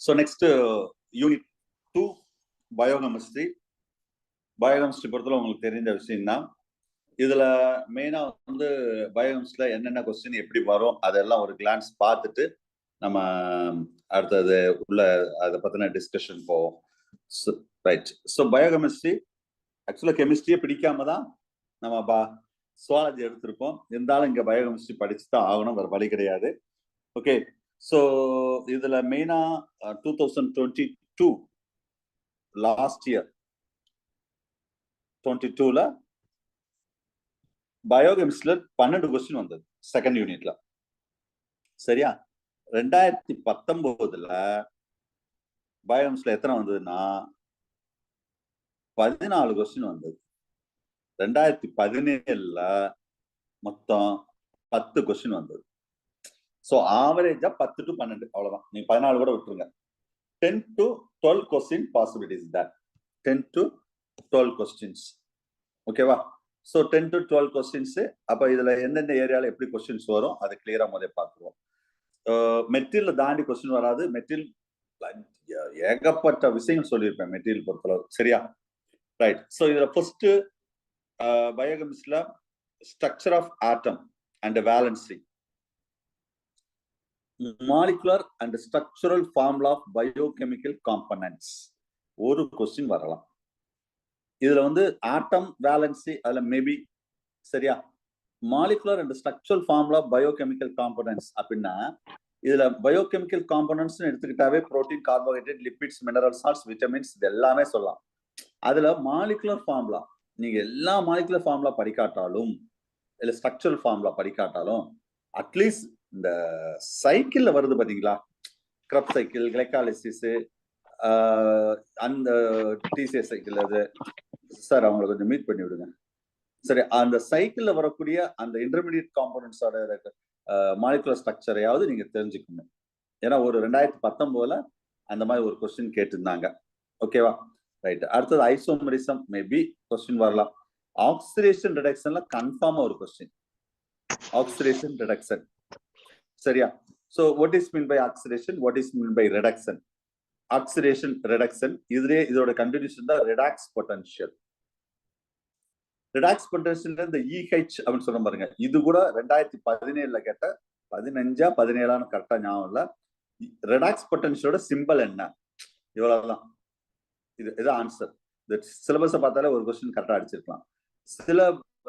So next unit 2 biochemistry. Biochemistry பொறுத்தவரை உங்களுக்கு தெரிந்த விஷயம் தான். இதுல மெயினா வந்து பயோகெமிஸ்ட்ரியில என்னென்ன கொஸ்டின் எப்படி வரும் அதெல்லாம் ஒரு கிளான்ஸ் பார்த்துட்டு நம்ம அடுத்தது உள்ள அதை பத்தின டிஸ்கஷன் போவோம். ரைட். ஸோ பயோகெமிஸ்ட்ரி ஆக்சுவலா கெமிஸ்ட்ரியே பிடிக்காம தான் நம்ம சுவாலஜி எடுத்திருக்கோம். இருந்தாலும் இங்க பயோகெமிஸ்ட்ரி படிச்சு தான் ஆகணும், வேற வழி கிடையாது. ஓகே. ஸோ இதுல மெயினா 2022 லாஸ்ட் இயர் 22ல பயோகெமிஸ்ட்ரியில 12 கொஸ்டின் வந்தது செகண்ட் யூனிட்ல. சரியா? 2019ல பயோகெமிஸ்ட்ரியில எத்தனை வந்ததுன்னா 14 கொஸ்டின் வந்தது. 2017ல மொத்தம் 10 கொஸ்டின் வந்தது. ஸோ ஆவரேஜா 10 to 12 அவ்வளவுதான். நீங்க 14 கூட விட்டுருங்க. 10 to 12 கொஸ்டின் பாசிபிலிட்டிஸ் தான். 10 to 12 கொஸ்டின்ஸ். ஓகேவா? So 10 to 12 questions. அப்ப இதுல எந்தெந்த ஏரியால எப்படி கொஸ்டின்ஸ் வரும் அதை கிளியரா முதல்ல பார்த்துருவோம். மெட்டீரியல் தாண்டி கொஸ்டின் வராது. மெட்டீரியல் ஏகப்பட்ட விஷயங்கள் சொல்லியிருப்பேன் மெட்டீரியல் பொறுத்தளவு. சரியா? ரைட். ஸோ இதுல ஃபர்ஸ்ட் பயோகெமிஸ்ட்ரியில structure of atom and valency, molecular and structural formula of biochemical components ஒரு கொஸ்டின் வரலாம். இதுல வந்து ஆட்டம் வேலன்சி அதுல மேபி. சரியா? Molecular and structural formula of biochemical components அப்படின்னா இதுல பயோகெமிக்கல் காம்பனன்ட்ஸ் எடுத்துக்கிட்டாவே protein, carbohydrate, lipids, mineral salts, vitamins இது எல்லாமே சொல்லலாம். அதுல மாலிகுலர் ஃபார்முலா நீங்க எல்லா மாலிகுலர் ஃபார்முலா படிக்காட்டாலும் இல்ல ஸ்ட்ரக்சரல் ஃபார்முலா படிக்காட்டாலும் அட்லீஸ்ட் இந்த சைக்கிள்ல வருது பாத்தீங்களா, கிரப் சைக்கிள், கிளைகாலிசிஸ், அந்த டிசிஎஸ் சைக்கிள், அது சார் அவங்களை கொஞ்சம் மீட் பண்ணி விடுங்க. சரி, அந்த சைக்கிள்ல வரக்கூடிய அந்த இன்டர்மீடியட் காம்போனன்ட்ஸோட மாலிகுலர் ஸ்ட்ரக்சரையாவது நீங்க தெரிஞ்சுக்கணும். ஏன்னா ஒரு 2019ல அந்த மாதிரி ஒரு கொஸ்டின் கேட்டிருந்தாங்க. ஓகேவா? ரைட். அடுத்தது ஐசோமரிசம் மேபி கொஸ்டின் வரலாம். ஆக்சிடேஷன் ரிடக்ஷன்ல கன்ஃபார்மா ஒரு கொஸ்டின். Oxidation reduction. சரியா? So what is meant by oxidation, what is meant by reduction? Oxidation reduction இதுலயே இதோட கண்டினியூஷன் தான் redox potential. redox potential இந்த EH அப்படின்னு சொன்ன பாருங்க. இது கூட 2017ல கேட்ட 15 17 கரெக்டா ஞாபகம் இல்ல. redox potentialோட சிம்பல் என்ன? இவ்வளவுதான். இது ஆன்சர். இந்த சிலபஸை பார்த்தாலே ஒரு கொஸ்டின் கரெக்டா அடிச்சிருக்கலாம்.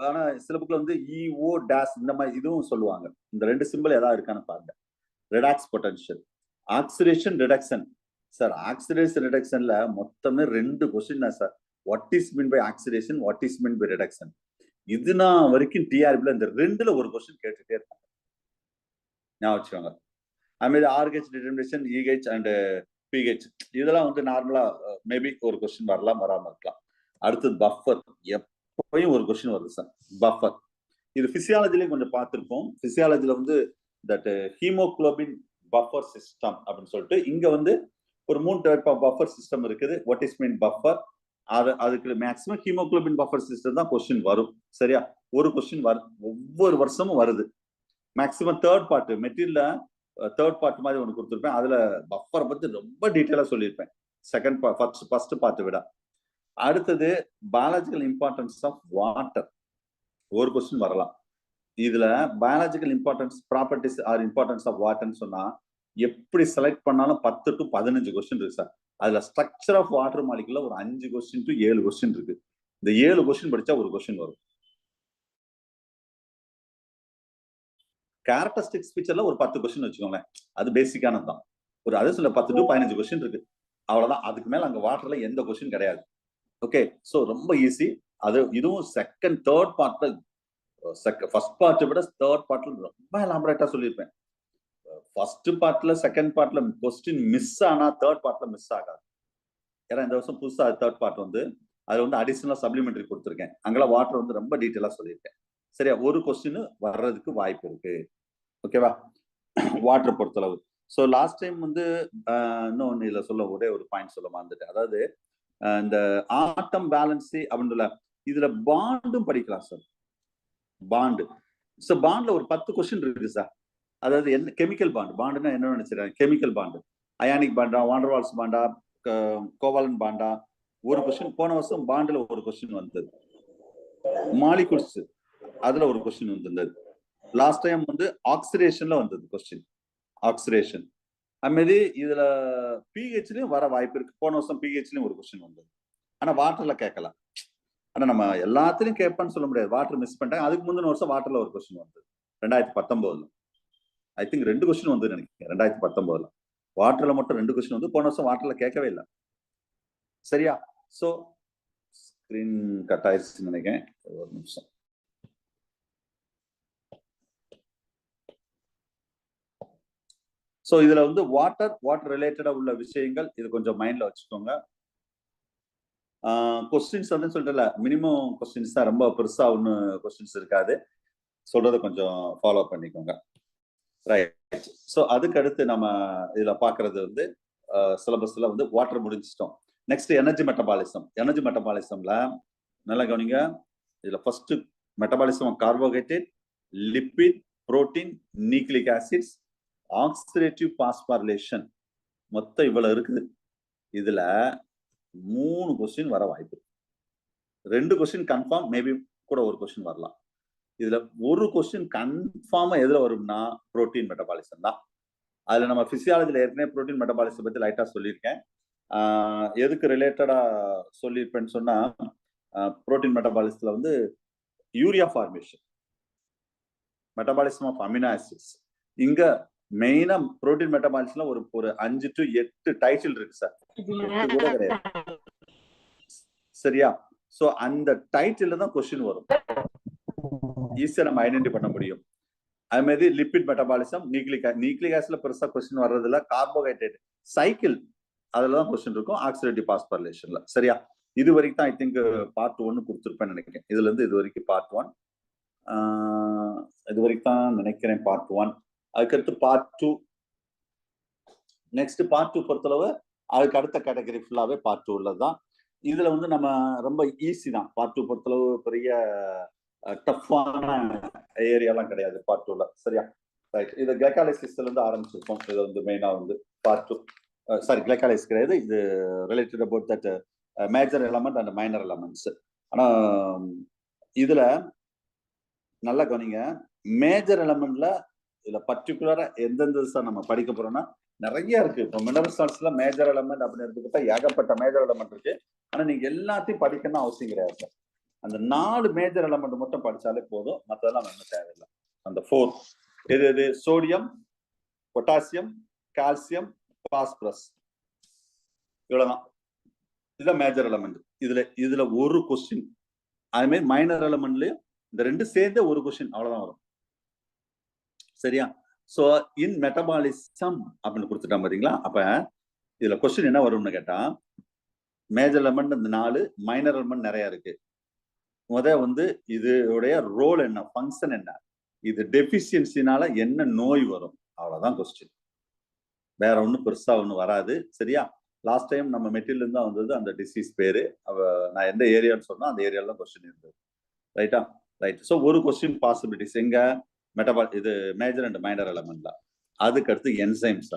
ஆனா சில புக்ல வந்து EO டேஷ் இந்த மாதிரி இதுவும் சொல்லுவாங்க. இந்த ரெண்டு சிம்பிள் ஏதாவது இருக்கான்னு பாருங்க. Redox potential, oxidation reduction. Sir oxidation ரிடக்ஷன்ல மொத்தமே 2 கொஸ்டின் தான் sir. What is mean by oxidation, what is mean by reduction. இதுனா வரைக்கும் டிஆர்பில இந்த 2ல ஒரு கொஸ்டின் கேட்டுட்டே இருக்காங்க. ஞாபகம் வச்சுக்கோங்க. அதுமாதிரி RH determination, EH and PH இதெல்லாம் வந்து நார்மலா மேபி ஒரு கொஸ்டின் வரலாம், வராம இருக்கலாம். அடுத்தது பஃபர், எப்பயும் ஒரு கொஸ்டின் வருது சார். பஃபர் இது பிசியாலஜிலையும் கொஞ்சம் பார்த்திருப்போம். பிசியாலஜில வந்து தட் ஹீமோகுளோபின் பஃபர் சிஸ்டம் அப்படின்னு சொல்லிட்டு இங்க வந்து ஒரு 3 டைப் ஆஃப் பஃபர் சிஸ்டம் இருக்குது. வாட் இஸ் மீன் பஃபர், அதுக்கு மேக்ஸிமம் ஹீமோகுளோபின் பஃபர் சிஸ்டம் தான் கொஸ்டின் வரும். சரியா? ஒரு கொஸ்டின் ஒவ்வொரு வருஷமும் வருது. மேக்ஸிமம் தேர்ட் பார்ட் மெட்டீரியல்ல தேர்ட் பார்ட் மாதிரி ஒன்று கொடுத்துருப்பேன். அதுல பஃபரை பத்தி ரொம்ப டீட்டெயிலா சொல்லியிருப்பேன் செகண்ட் பார்ட் ஃபர்ஸ்ட் பார்ட் விட. அடுத்தது பயாலஜிக்கல் இம்பார்ட்டன்ஸ் ஆஃப் வாட்டர் ஒரு கொஸ்டின் வரலாம். இதுல biological importance properties or importance of வாட்டர்னு சொன்னா எப்படி செலக்ட் பண்ணாலும் 10 to 15 கொஸ்டின் இருக்கு சார். அதுல ஸ்ட்ரக்சர் ஆஃப் வாட்டர் மாலிகுல ஒரு 5 கொஸ்டின் to 7 கொஸ்டின் இருக்கு. இந்த 7 கொஸ்டின் படிச்சா ஒரு கொஸ்டின் வரும். கேரக்டரிஸ்டிக்ஸ் ஃபீச்சர்ல ஒரு 10 கொஸ்டின் வச்சுக்கோங்களேன். அது பேசிக்கானது தான். ஒரு அது சொல்ல 10 to 15 கொஸ்டின் இருக்கு. அவ்வளவுதான். அதுக்கு மேல அங்க வாட்டர்ல எந்த கொஸ்டின் கிடையாது. ஓகே. சோ ரொம்ப ஈஸி. அது இதுவும் செகண்ட் தேர்ட் பார்ட்ல ஃபர்ஸ்ட் பார்ட்டை விட தேர்ட் பார்ட்ல ரொம்ப எலாபரேட்டா சொல்லியிருப்பேன். ஃபர்ஸ்ட் பார்ட்ல செகண்ட் பார்ட்ல கொஸ்டின் மிஸ் ஆனா தேர்ட் பார்ட்ல மிஸ் ஆகாது. ஏன்னா இந்த வருஷம் புதுசா தேர்ட் பார்ட் வந்து அதுல வந்து அடிஷனலா சப்ளிமெண்டரி கொடுத்துருக்கேன். அங்கெல்லாம் வாட்டர் வந்து ரொம்ப டீட்டெயிலா சொல்லியிருக்கேன். சரியா? ஒரு கொஸ்டின் வர்றதுக்கு வாய்ப்பு இருக்கு. ஓகேவா? வாட்டர் பொறுத்தளவு. ஸோ லாஸ்ட் டைம் வந்து இன்னொன்னு இதுல சொல்ல ஒரே ஒரு பாயிண்ட் சொல்ல மறந்துட்டேன். அதாவது இந்த ஆட்டம் பேலன்சி அப்படின்ற இதுல பாண்டும் படிக்கலாம் சார். பாண்டு. ஸோ பாண்ட்ல ஒரு 10 கொஸ்டின் இருக்கு சார். அதாவது என்ன கெமிக்கல் பாண்ட், பாண்டுன்னா என்ன நினைச்சிருக்காங்க, கெமிக்கல் பாண்டு. அயானிக் பாண்டா, வாண்டர்வால்ஸ் பாண்டா, கோவாலன் பாண்டா ஒரு கொஸ்டின். போன வருஷம் பாண்டுல ஒரு கொஸ்டின் வந்தது. மாலிகுல்ஸ் அதுல ஒரு கொஸ்டின் வந்திருந்தது. லாஸ்ட் டைம் வந்து ஆக்சிடேஷன்ல வந்தது கொஸ்டின். ஆக்சிடேஷன் அதுமாதிரி இதுல பிஹெச்லயும் வர வாய்ப்பு இருக்கு. போன வருஷம் பிஹெச்லயும் ஒரு கொஸ்டின் வந்தது. ஆனா வாட்டர்ல கேட்கலாம். ஆனா நம்ம எல்லாத்துலயும் கேட்பான்னு சொல்ல முடியாது. வாட்டர் மிஸ் பண்ணிட்டாங்க. அதுக்கு முந்தின வருஷம் வாட்டர்ல ஒரு கொஸ்டின் வந்தது 2019. ஐ திங்க் 2 கொஸ்டின் வந்து நினைக்கிறேன் 2019. வாட்டர்ல மட்டும் 2 கொஸ்டின் வந்து போன வருஷம் வாட்டர்ல கேட்கவே இல்லை. சரியா? சோ ஸ்கிரீன் கட் ஆயிடுச்சுன்னு நினைக்கிறேன். ஒரு நிமிஷம். சோ இதுல வந்து வாட்டர் ரிலேட்டடா உள்ள விஷயங்கள் இது கொஞ்சம் மைண்ட்ல வச்சுக்கோங்க. கொஸ்டின்ஸ் வந்து சொல்றல மினிமம் கொஸ்டின்ஸ் தான், ரொம்ப பெருசா ஒண்ணு கொஸ்டின்ஸ் இருக்காது. சொல்றதை கொஞ்சம் ஃபாலோ பண்ணிக்கோங்க. ரைட். ஸோ அதுக்கு அடுத்து நம்ம இதுல பாக்குறது வந்து சிலபஸ்ல வந்து வாட்டர் முடிஞ்சிட்டோம். Next energy metabolism. எனர்ஜி மெட்டபாலிசம்ல நல்லா கவனிங்க. இதுல first metabolism carbohydrate, lipid, protein, nucleic acids, oxidative phosphorylation மொத்தம் இவ்வளவு இருக்குது. இதுல 3 கொஸ்டின் வர வாய்ப்பு. 2 கொஸ்டின் கன்ஃபார்ம், மேபி கூட ஒரு கொஸ்டின் வரலாம். இதுல ஒரு கொஸ்டின் கன்ஃபார்மா எதுல வரும்னா புரோட்டீன் மெட்டபாலிசம் தான். அதுல நம்ம பிசியாலஜில ஏற்கனவே புரோட்டீன் மெட்டபாலிசம் பத்தி லைட்டா சொல்லியிருக்கேன். எதுக்கு ரிலேட்டடா சொல்லியிருப்பேன்னு சொன்னா புரோட்டீன் மெட்டபாலிசத்துல வந்து urea formation, metabolism of amino acids. இங்க மெயினா புரோட்டீன் மெட்டபாலிசம்ல ஒரு 5 to 8 டைட்டில் இருக்கு சார். 8 கூட கிடையாது. சரியா? சோ அந்த டைட்டில் தான் கொஸ்டின் வரும். ஈஸியா நம்ம ஐடென்டிஃபை பண்ண முடியும். அது மாதிரி லிப்பிட் மெட்டபாலிசம், நியூக்ளிக் ஆசிட்ல பெருசா கொஸ்டின் வர்றதுல, கார்போஹைட்ரேட் சைக்கிள் அதுலதான் கொஸ்டின் இருக்கும், ஆக்சிடேட்டிவ் பாஸ்போரிலேஷன்ல. சரியா? இது வரைக்கும் தான் ஐ திங்க் பார்ட் 1 கொடுத்துருப்பேன்னு நினைக்கிறேன். இதுல இருந்து இது வரைக்கும் பார்ட் 1. இது வரைக்கும் தான் நினைக்கிறேன் பார்ட் 1. அதுக்கடுத்து பார்ட் 2. நெக்ஸ்ட் பார்ட் 2 பொறுத்தளவு அதுக்கு அடுத்த கேட்டகரி ஃபுல்லாவே பார்ட் 2 உள்ளதுதான். இதுல வந்து நம்ம ரொம்ப ஈஸி தான். பார்ட் 2 பொறுத்தளவு பெரிய டஃப்பான ஏரியாலாம் கிடையாது பார்ட் 2ல. சரியா? ரைட். இது கிளைகாலிசிஸ்ல இருந்து ஆரம்பிச்சிருக்கோம். இது வந்து மெயினா வந்து பார்ட் 2. சாரி, கிளைகாலிசிஸ் கிடையாது. இது related about that major element and minor elements. ஆனா இதுல நல்லா கவனிங்க. மேஜர் எலமெண்ட்ல இதுல பர்டிகுலரா எந்தெந்த நம்ம படிக்க போறோம்னா நிறைய இருக்கு. இப்போ மினரல் சால்ட்ஸ்ல மேஜர் எலமெண்ட் அப்படின்னு எடுத்துக்கிட்டா ஏகப்பட்ட மேஜர் எலமெண்ட் இருக்கு. ஆனா நீங்க எல்லாத்தையும் படிக்கணும்னு அவசியம் கிடையாது. அந்த 4 மேஜர் எலமெண்ட் மட்டும் படிச்சாலே போதும். மற்றதெல்லாம் ஒன்றும் தேவையில்லை. அந்த 4 எது? சோடியம், பொட்டாசியம், கால்சியம், பாஸ்பரஸ், இவ்வளவுதான். இதுதான் மேஜர் எலமெண்ட். இதுல ஒரு கொஸ்டின். அதே மாதிரி மைனர் எலமெண்ட்லயும் இந்த 2 சேர்ந்து ஒரு கொஸ்டின் அவ்வளவுதான் வரும். சரியா? சோ இன் மெட்டபாலிசம் அப்படின்னு கொடுத்துட்டா பாத்தீங்களா? அப்ப இதுல கொஸ்டின் என்ன வரும்னு கேட்டா, மேஜர் எலமெண்ட் இந்த 4, மைனர் எலமெண்ட் நிறைய இருக்கு. வந்து இதோடைய ரோல் என்ன, ஃபங்க்ஷன் என்ன, இது டெபிஷியன்சினால என்ன நோய் வரும், அவ்வளவுதான் கொஸ்டின். வேற ஒன்றும் பெருசா ஒன்றும் வராது. சரியா? லாஸ்ட் டைம் நம்ம மெட்டீரியல் தான் வந்தது அந்த டிசீஸ் பேரு. நான் எந்த ஏரியான்னு சொன்னா அந்த ஏரியால தான் கொஸ்டின் இருந்தது. ரைட்டா? ரைட். ஸோ ஒரு கொஸ்டின் பாசிபிலிட்டிஸ் எங்க இது மேஜர் அண்ட் மைனர் எலமெண்ட்ல. அதுக்கு அடுத்து என்சைம்ஸ்.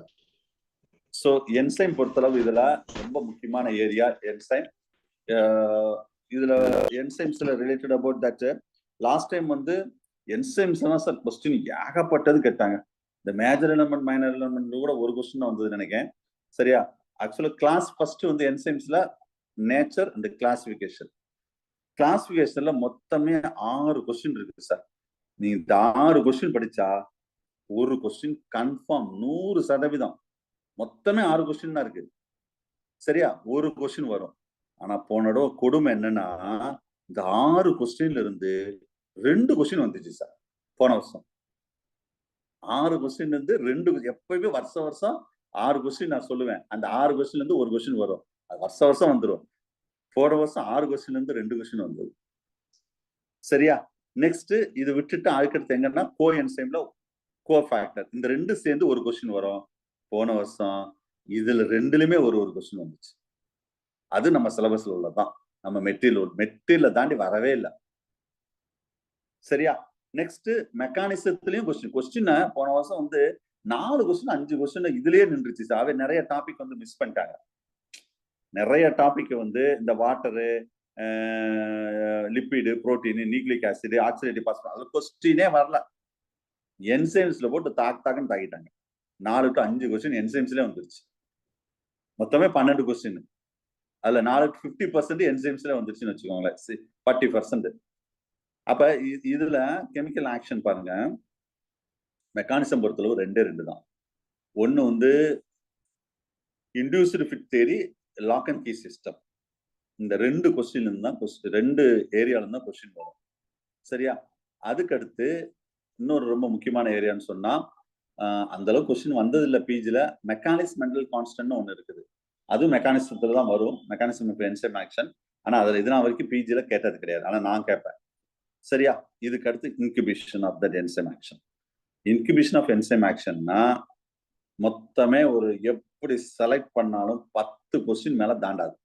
ஸோ என்சைம் பொறுத்தளவு இதுல ரொம்ப முக்கியமான ஏரியா என்சைம். இதுல என்சைம்ஸ்ல related about that last time வந்து என்சைம்ஸ் தான் சார் கொஸ்டின் ஏகப்பட்டது கேட்டாங்க. இந்த மேஜர் எலமெண்ட் மைனர் எலமெண்ட் கூட ஒரு கொஸ்டின் வந்தது நினைக்கிறேன். சரியா? ஆக்சுவலா கிளாஸ் ஃபர்ஸ்ட் வந்து என்சைம்ஸ்ல நேச்சர் அண்ட் கிளாசிபிகேஷன். கிளாசிபிகேஷன்ல மொத்தமே 6 கொஸ்டின் இருக்கு சார். நீ இந்த 6 கொஸ்டின் படிச்சா ஒரு கொஸ்டின் கன்ஃபார்ம் 100%. மொத்தமே 6 கொஸ்டின் தான் இருக்கு. சரியா? ஒரு கொஸ்டின் வரும். ஆனா போனோட கொடுமை என்னன்னா, இந்த 6 கொஸ்டின்ல இருந்து 2 கொஸ்டின் வந்துச்சு சார் போன வருஷம். 6 கொஸ்டின் இருந்து 2, எப்பயுமே வருஷம் 6 கொஸ்டின் நான் சொல்லுவேன். அந்த 6 கொஸ்டின்ல இருந்து ஒரு கொஸ்டின் வரும். அது வருஷம் வந்துடும். போன வருஷம் 6 கொஸ்டின்ல இருந்து 2 கொஸ்டின் வந்தது. சரியா? நெக்ஸ்ட் இது விட்டுட்டு அதுக்கடுத்து எங்கன்னா கோ என்சைம்ல கோ ஃபேக்டர், இந்த 2 சேர்ந்து ஒரு கொஸ்டின் வரும். போன வருஷம் இதுல 2லயுமே ஒரு கொஸ்டின் வந்துச்சு. அது நம்ம சிலபஸ்ல உள்ளதான். நம்ம மெட்டீரியல் தாண்டி வரவே இல்லை. சரியா? நெக்ஸ்ட் மெக்கானிசத்திலையும் கொஸ்டின் போன வருஷம் வந்து 4 கொஸ்டின் 5 கொஸ்டின் இதுலயே நின்றுச்சு சார். அவன் நிறைய டாபிக் வந்து மிஸ் பண்ணிட்டாங்க. நிறைய டாபிக் வந்து இந்த water, lipid, protein, nucleic acid, oxidative phosphorus, அது கொஸ்டினே வரல. என்சைம்ஸ்ல போட்டு தாக்குன்னு தாக்கிட்டாங்க. 4 to 5 கொஸ்டின் என்சைம்ஸ்ல வந்துருச்சு. மொத்தமே 12 கொஸ்டின். அதுல 4 to 50% என்சைம்ஸ்ல வந்துருச்சுன்னு வச்சுக்கோங்களேன். 40%. அப்ப இதுல கெமிக்கல் ஆக்ஷன் பாருங்க, மெக்கானிசம் பொறுத்தளவு 2 தான். ஒன்னு வந்து induced fit theory, lock and key system. இந்த 2 கொஸ்டின்ல இருந்தா 2 ஏரியால இருந்தா கொஸ்டின் வரும். சரியா? அதுக்கு அடுத்து இன்னொரு ரொம்ப முக்கியமான ஏரியான்னு சொன்னா, அந்த அளவுக்கு கொஸ்டின் வந்தது இல்ல பிஜில, மெக்கானிக்ஸ் மெண்டல் கான்ஸ்டன்ட்னு ஒண்ணு இருக்குது. அதுவும் மெக்கானிசத்துல தான் வரும், மெக்கானிசம் ஆஃப் என்சைம் ஆக்ஷன். ஆனா அதுல இதனா வரைக்கும் பிஜில கேட்டது கிடையாது. ஆனா நான் கேட்பேன். சரியா? இதுக்கு அடுத்து incubation of that enzyme action. Incubation of enzyme ஆக்ஷன்னா மொத்தமே ஒரு எப்படி செலக்ட் பண்ணாலும் 10 கொஸ்டின் மேல தாண்டாது.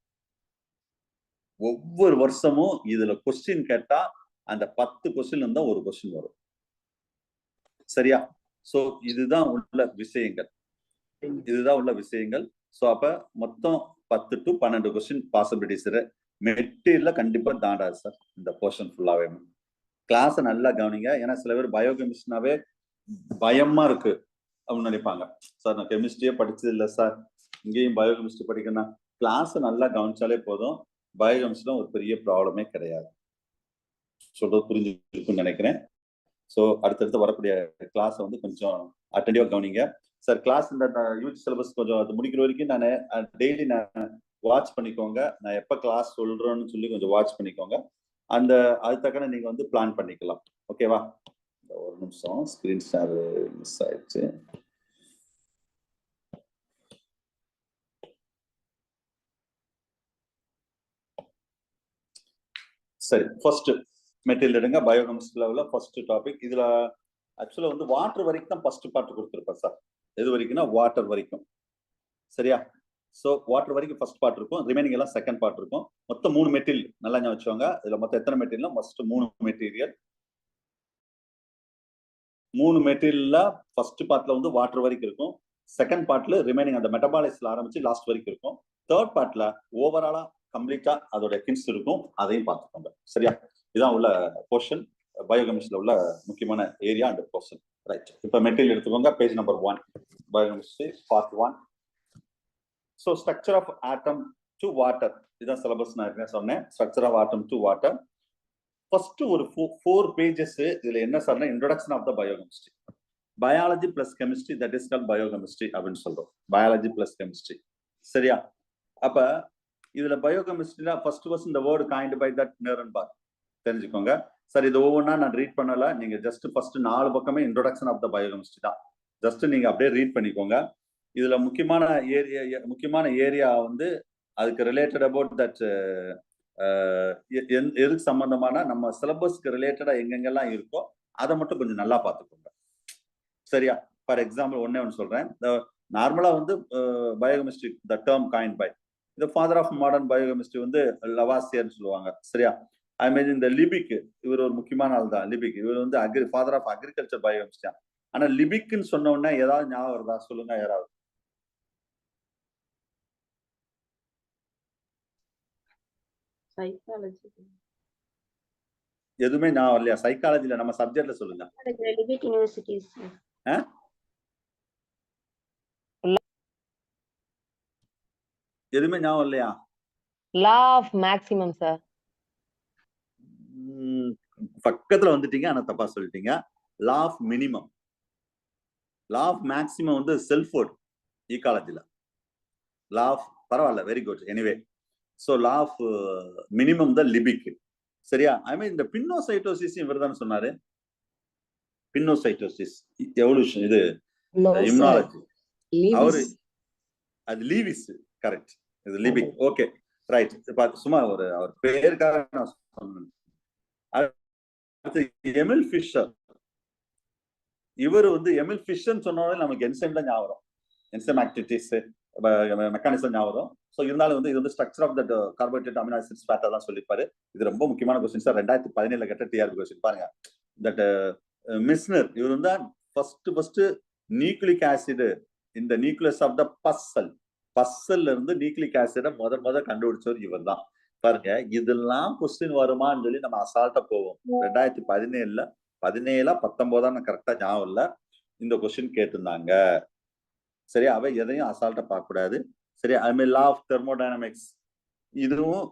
ஒவ்வொரு வருஷமும் இதுல கொஸ்டின் கேட்டா அந்த 10 கொஸ்டின் இருந்தா ஒரு கொஸ்டின் வரும். சரியா? சோ இதுதான் உள்ள விஷயங்கள். சோ அப்ப மொத்தம் 10 to 12 கொஸ்டின் பாசிபிலிட்டிஸ். மெட்டீரியல்ல கண்டிப்பா தாண்டாது சார் இந்த போர்ஷன் ஃபுல்லாவே. கிளாஸ் நல்லா கவனிங்க. ஏன்னா சில பேர் பயோகெமிஸ்ட்னாவே பயமா இருக்கு அப்படின்னு நினைப்பாங்க. சார் நான் கெமிஸ்ட்ரியே படிச்சது இல்லை சார், இங்கேயும் பயோகெமிஸ்ட்ரி படிக்கணும். கிளாஸ் நல்லா கவனிச்சாலே போதும். பயோகெமிஸ்ட்ரில ஒரு பெரிய ப்ராப்ளமே கிடையாது. சொல்றது புரிஞ்சுருக்குன்னு நினைக்கிறேன். ஸோ அடுத்தடுத்து வரக்கூடிய கிளாஸ் வந்து கொஞ்சம் அட்டென்டிவா கவனிங்க சார். கிளாஸ் இந்த யூஜி சிலபஸ் கொஞ்சம் அது முடிக்கிற வரைக்கும் நான் டெய்லி நான் வாட்ச் பண்ணிக்கோங்க. நான் எப்போ கிளாஸ் சொல்றேன்னு சொல்லி கொஞ்சம் வாட்ச் பண்ணிக்கோங்க. அந்த அது தக்கன நீங்க வந்து பிளான் பண்ணிக்கலாம். ஓகேவா? ஒரு நிமிஷம், ஸ்கிரீன் ஷேர் மிஸ் ஆயிடுச்சு. சரி, ஃபர்ஸ்ட் மெட்டீரியல் எடுங்க. பயோகெமிஸ்ட்ரியில உள்ள ஃபர்ஸ்ட் டாபிக். இதுல ஆக்சுவலா வந்து வாட்டர் வரைக்கும் தான் ஃபர்ஸ்ட் பார்ட் கொடுத்துருப்பேன் சார். எது வரைக்கும்னா வாட்டர் வரைக்கும். சரியா? சோ வாட்டர் வரைக்கும் ஃபர்ஸ்ட் பார்ட் இருக்கும், ரிமைனிங் எல்லாம் செகண்ட் பார்ட் இருக்கும். மொத்தம் 3 மெட்டீரியல். நல்லா ஞாபகம் வச்சுக்கோங்க. இதுல மொத்தம் எத்தனை மெட்டீரியல்? First 3 material. 3 மெட்டீரியல்ல ஃபர்ஸ்ட் பார்ட்ல வந்து வாட்டர் வரைக்கும் இருக்கும். செகண்ட் பார்ட்ல ரிமைனிங் அந்த மெட்டபாலிஸ்ல ஆரம்பிச்சு லாஸ்ட் வரைக்கும் இருக்கும். தேர்ட் பார்ட்ல ஓவராலா கம்ப்ளீட்டா அதோட கின்ஸ் இருக்கும். அதையும் பார்த்துக்கோங்க. சரியா? இதான் உள்ள போர்ஷன். பயோகெமிஸ்ட்ரியில உள்ள முக்கியமான ஏரியா அண்ட் போர்ஷன். ரைட். இப்ப மெட்டீரியல் எடுத்துக்கோங்க. Page number 1, biochemistry part 1. So structure of atom to water, இதான் சிலபஸ். நான் என்ன சொன்னேன், structure of atom to water. First ஒரு 4 பேஜஸ். இதுல என்ன சார்னா introduction of the biochemistry, biology plus chemistry, that is called biochemistry அப்படின்னு சொல்றோம். Biology plus chemistry. சரியா? அப்ப இதுல பயோகெமிஸ்ட்ரியில ஃபர்ஸ்ட் இந்த வேர்டு காயின்டு பை தட் நிரன்பார் தெரிஞ்சுக்கோங்க சார். இது ஒவ்வொன்றா நான் ரீட் பண்ணல. நீங்க ஜஸ்ட் ஃபர்ஸ்ட் 4 பக்கமே இன்ட்ரோடக்ஷன் ஆஃப் த பயோகெமிஸ்ட்ரி தான். ஜஸ்ட் நீங்க அப்படியே ரீட் பண்ணிக்கோங்க. இதுல முக்கியமான ஏரியா வந்து அதுக்கு ரிலேட்டட் அபவுட் தட் எதுக்கு சம்பந்தமான நம்ம சிலபஸ்க்கு ரிலேட்டடா எங்கெங்கெல்லாம் இருக்கோ அதை மட்டும் கொஞ்சம் நல்லா பார்த்துக்கோங்க. சரியா? ஃபார் எக்ஸாம்பிள் ஒன்னு சொல்றேன். நார்மலா வந்து biochemistry the term coined by இந்த ஃபாதர் ஆஃப் மாடர்ன் பயோகெமிஸ்ட்ரி வந்து லவாசியர்னு சொல்லுவாங்க. சரியா? ஐ மீன் இந்த லிபிக், இவர் ஒரு முக்கியமான ஆள் தான். லிபிக் இவர் வந்து ஃபாதர் ஆஃப் அக்ரிகல்ச்சர் பயோகெமிஸ்ட்ரி. ஆனா லிபிக்னு சொன்ன உடனே ஏதாவது ஞாபகம் வருதா? சொல்லுங்க யாராவது. எதுவுமே ஞாபகம் இல்லையா? சைக்காலஜில நம்ம சப்ஜெக்ட்ல சொல்லுங்க. எதுவுமே ஞாபகம் இல்லையா? Law of maximum sir. பக்கத்துல வந்துட்டீங்க, ஆனா தப்பா சொல்லிட்டீங்க. Law of minimum. Law of maximum வந்து செல்ஃபோர்ட் ஈகாலஜில. லா ஆஃப் பரவாயில்ல, very good. Anyway, so law of minimum தான் லிபிக். சரியா? ஐ மீன் இந்த பின்னோசைட்டோசிஸ் இவர் தானே சொன்னாரு. பின்னோசைட்டோசிஸ் எவல்யூஷன், இது இம்யூனாலஜி. அவரு அது லீவிஸ். கரெக்ட். இது லிபிக். Okay, right. சும்மா ஒரு அவர் பேருக்காக நான் சொன்னேன். எமில் ஃபிஷர், இவர் வந்து எமில் ஃபிஷர் சொன்னாலே நமக்கு என்சைம் தான் ஞாபகம். என்சைம் ஆக்டிவிட்டிஸ், மெக்கானிசம் ஞாபகம். ஸோ இருந்தாலும் வந்து இது வந்து structure of that carbohydrate amino acids fat தான் சொல்லியிருப்பாரு. இது ரொம்ப முக்கியமான கொஸ்டின் சார். 2017 கேட்ட டிஆர்பி கொஸ்டின் பாருங்க. தட் மிஸ்னர், இவர் வந்து ஃபர்ஸ்ட் நியூக்ளிக் ஆசிட் இந்த நியூக்ளியஸ் ஆஃப் த பஸ்ஸல்ல இருந்து நியூக்ளிக் ஆசிட முத கண்டுபிடிச்சவர் இவர் தான். பாருங்க, இதெல்லாம் கொஸ்டின் வருமான்னு சொல்லி நம்ம அசால்ட்டா போவோம். 2017 19 கரெக்டா ஞாபகம் இல்ல, இந்த கொஸ்டின் கேட்டிருந்தாங்க. சரி, அவ எதையும் அசால்ட்டா பார்க்க கூடாது. சரி, அதுமாதிரி லா ஆஃப் தெர்மோடைனமிக்ஸ், இதுவும்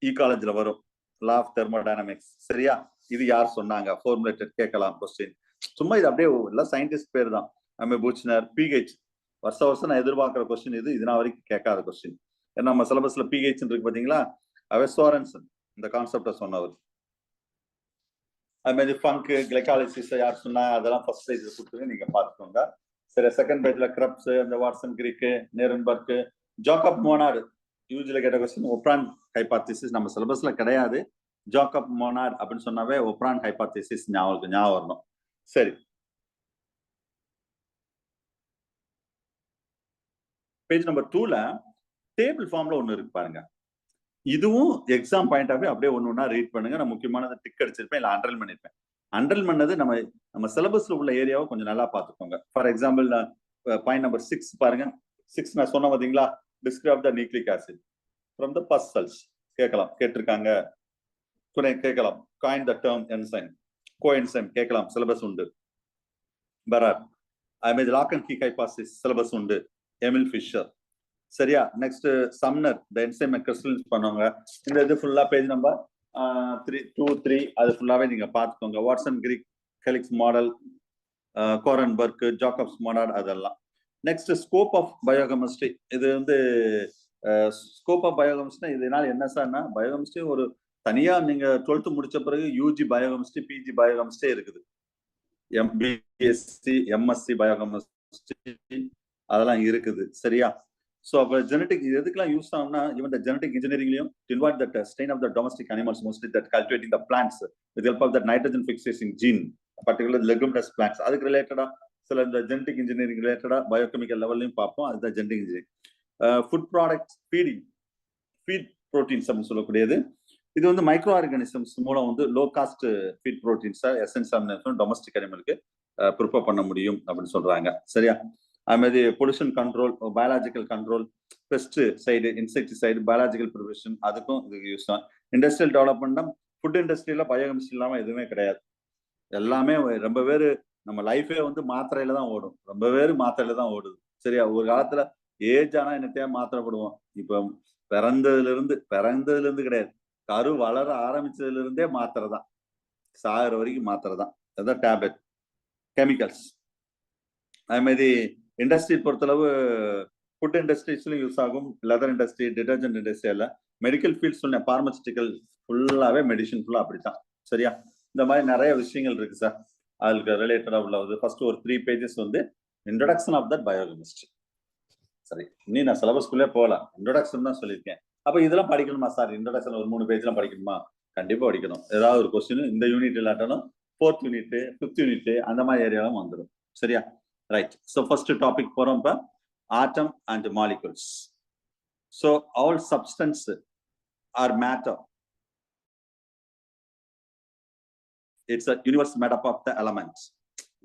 ஈகாலஜில வரும். லா ஆஃப் தெர்மோடைனமிக்ஸ், சரியா? இது யார் சொன்னாங்க? ஃபார்முலேட்டட் கேட்கலாம் கொஸ்டின். சும்மா இது அப்படியே எல்லாம் சயின்டிஸ்ட் பேர் தான். பூச்னர், பிஹெச், வருஷம் நான் எதிர்பார்க்கிற கொஸ்டின் இது. நான் வரைக்கும் கேட்காத கொஸ்டின். ஏன்னா நம்ம சிலபஸ்ல பிஹெச் இருக்கு பாத்தீங்களா, சோரன்சன் இந்த கான்செப்ட சொன்னவர். அது மாதிரி ஃபங்க், கிளைகாலிசிஸ் யார் சொன்னா, அதெல்லாம் ஃபர்ஸ்ட் பேஜ்ல கொடுத்துருங்க, நீங்க பாத்துக்கோங்க. சரி, செகண்ட் பேஜ்ல கிரப்ஸ், அந்த வாட்சன் கிரீக், நேரன்பர்க், ஜாக்கப் மோனார்ட், யூஜில கேட்ட கொஸ்டின். ஒப்ரான் ஹைபாத்திசிஸ் நம்ம சிலபஸ்ல கிடையாது. ஜாக்கப் மோனார்ட் அப்படின்னு சொன்னாவே ஒப்ரான் ஹைபாத்திசிஸ் ஞாபகம் வரணும். சரி, பேஜ் நம்பர் 2ல டேபிள் ஃபார்ம்ல ஒண்ணு இருக்கு பாருங்க. இதுவும் எக்ஸாம் பாயிண்ட் ஆஃப் வியூ அப்படியே ஒண்ணா ரீட் பண்ணுங்க. நான் முக்கியமானதை டிக் அடிச்சிருப்பேன், இல்ல அண்டர்லைன் பண்ணிருப்பேன். அண்டர்லைன் பண்ணது நம்ம சிலபஸ்ல உள்ள ஏரியாவை கொஞ்சம் நல்லா பாத்துக்கோங்க. ஃபார் எக்ஸாம்பிள், பாயிண்ட் நம்பர் 6 பாருங்க. 6 நான் சொன்ன பாத்தீங்களா, describe the nucleic acid from the pus cells கேட்டிருக்காங்க. துணை கேட்கலாம். Coined the term enzyme, coenzyme கேட்கலாம், சிலபஸ் உண்டு. பரார், அதுமாதிரி lock and key hypothesis syllabus உண்டு, எமில் ஃபிஷர். சரியா? Next Sumner, the enzyme crystallize பண்ணுவாங்க. இந்த இது ஃபுல்லா பேஜ் நம்பர் 3 அது ஃபுல்லாவே நீங்க பாத்துக்கோங்க. Watson Crick helix model, Kornberg, Jacobs Monod, அதெல்லாம். Next scope of biochemistry. இது ஸ்கோப் ஆஃப் பயோகெமிஸ்ட்ரி இதனால என்ன சார்னா, பயோகெமிஸ்ட்ரி ஒரு தனியா நீங்க 12th முடிச்ச பிறகு யூஜி பயோகெமிஸ்ட்ரி, பிஜி பயோகெமிஸ்ட்ரி இருக்குது. எம்பிஎஸ்சி, எம்எஸ்சி பயோகெமிஸ்ட்ரி அதெல்லாம் இருக்குது. சரியா? சோ அப்ப ஜெனடிக் எதுக்கெல்லாம் யூஸ் ஆகும்னா, ஈவன் த ஜெனடிக் இன்ஜினியரிங்லயும் involve that strain of the domestic animals mostly that cultivating the plants with help of that nitrogen fixation gene, particular leguminous plants. அதுக்கு ரிலேட்டடா சில இந்த ஜெனடிக் இன்ஜினியரிங் ரிலேட்டடா பயோகெமிக்கல் லெவல்லையும் பார்ப்போம். அதுதான் genetic engineering. Food products, feed proteins அப்படின்னு சொல்லக்கூடியது. இது மைக்ரோ ஆர்கானிசம்ஸ் மூலம் low cost feed proteins, essence aminos domestic அனிமலுக்கு ப்ரிப்பேர் பண்ண முடியும் அப்படின்னு சொல்றாங்க. சரியா? அது மாதிரி pollution control, biological control, pesticide, insecticide, biological prevention, அதுக்கும் இதுக்கு யூஸ் தான். இண்டஸ்ட்ரியல் டெவலப்மெண்ட்னா ஃபுட் இண்டஸ்ட்ரியில பயோகெமிஸ்ட்ரி இல்லாம எதுவுமே கிடையாது. எல்லாமே ரொம்ப பேரு நம்ம லைஃபே மாத்திரையில தான் ஓடும். ரொம்ப பேரு மாத்திரையில தான் ஓடுது. சரியா? ஒரு காலத்துல ஏஜ் ஆனா என்னத்தையா மாத்திரை போடுவோம். இப்ப பிறந்ததுல இருந்து கிடையாது, கரு வளர ஆரம்பிச்சதுல இருந்தே மாத்திரை தான், சாகிற வரைக்கும் மாத்திரை தான். அதான் டேப்லெட், கெமிக்கல்ஸ். அது மாதிரி இண்டஸ்ட்ரி பொறுத்தளவு ஃபுட் இண்டஸ்ட்ரீஸ்லயும் யூஸ் ஆகும், லெதர் இண்டஸ்ட்ரி, டிடர்ஜென்ட் இண்டஸ்ட்ரி எல்லாம். மெடிக்கல் ஃபீல்ட் சொன்ன பார்மசிட்டிக்கல் ஃபுல்லாவே மெடிசின் ஃபுல்லா அப்படித்தான். சரியா? இந்த மாதிரி நிறைய விஷயங்கள் இருக்கு சார், அதுக்கு ரிலேட்டடா உள்ளது. ஃபர்ஸ்ட் ஒரு 3 pages introduction of that biochemistry. சரி, இனி நான் சிலபஸ்குள்ளே போகலாம், இன்ட்ரோடக்ஷன் தான் சொல்லியிருக்கேன். அப்ப இதெல்லாம் படிக்கணுமா சார்? இன்ட்ரோடக்ஷன் ஒரு 3 பேஜ்லாம் படிக்கணுமா? கண்டிப்பா படிக்கணும். ஏதாவது ஒரு கொஸ்டின் இந்த யூனிட் இல்லாட்டாலும் 4th யூனிட், 5th யூனிட் அந்த மாதிரி ஏரியாவும் வந்துடும். சரியா? ரைட். ஸோ ஃபர்ஸ்ட் டாபிக் போறோம். இப்ப atom and molecules. So all substance are matter. It's a universe made up of the elements.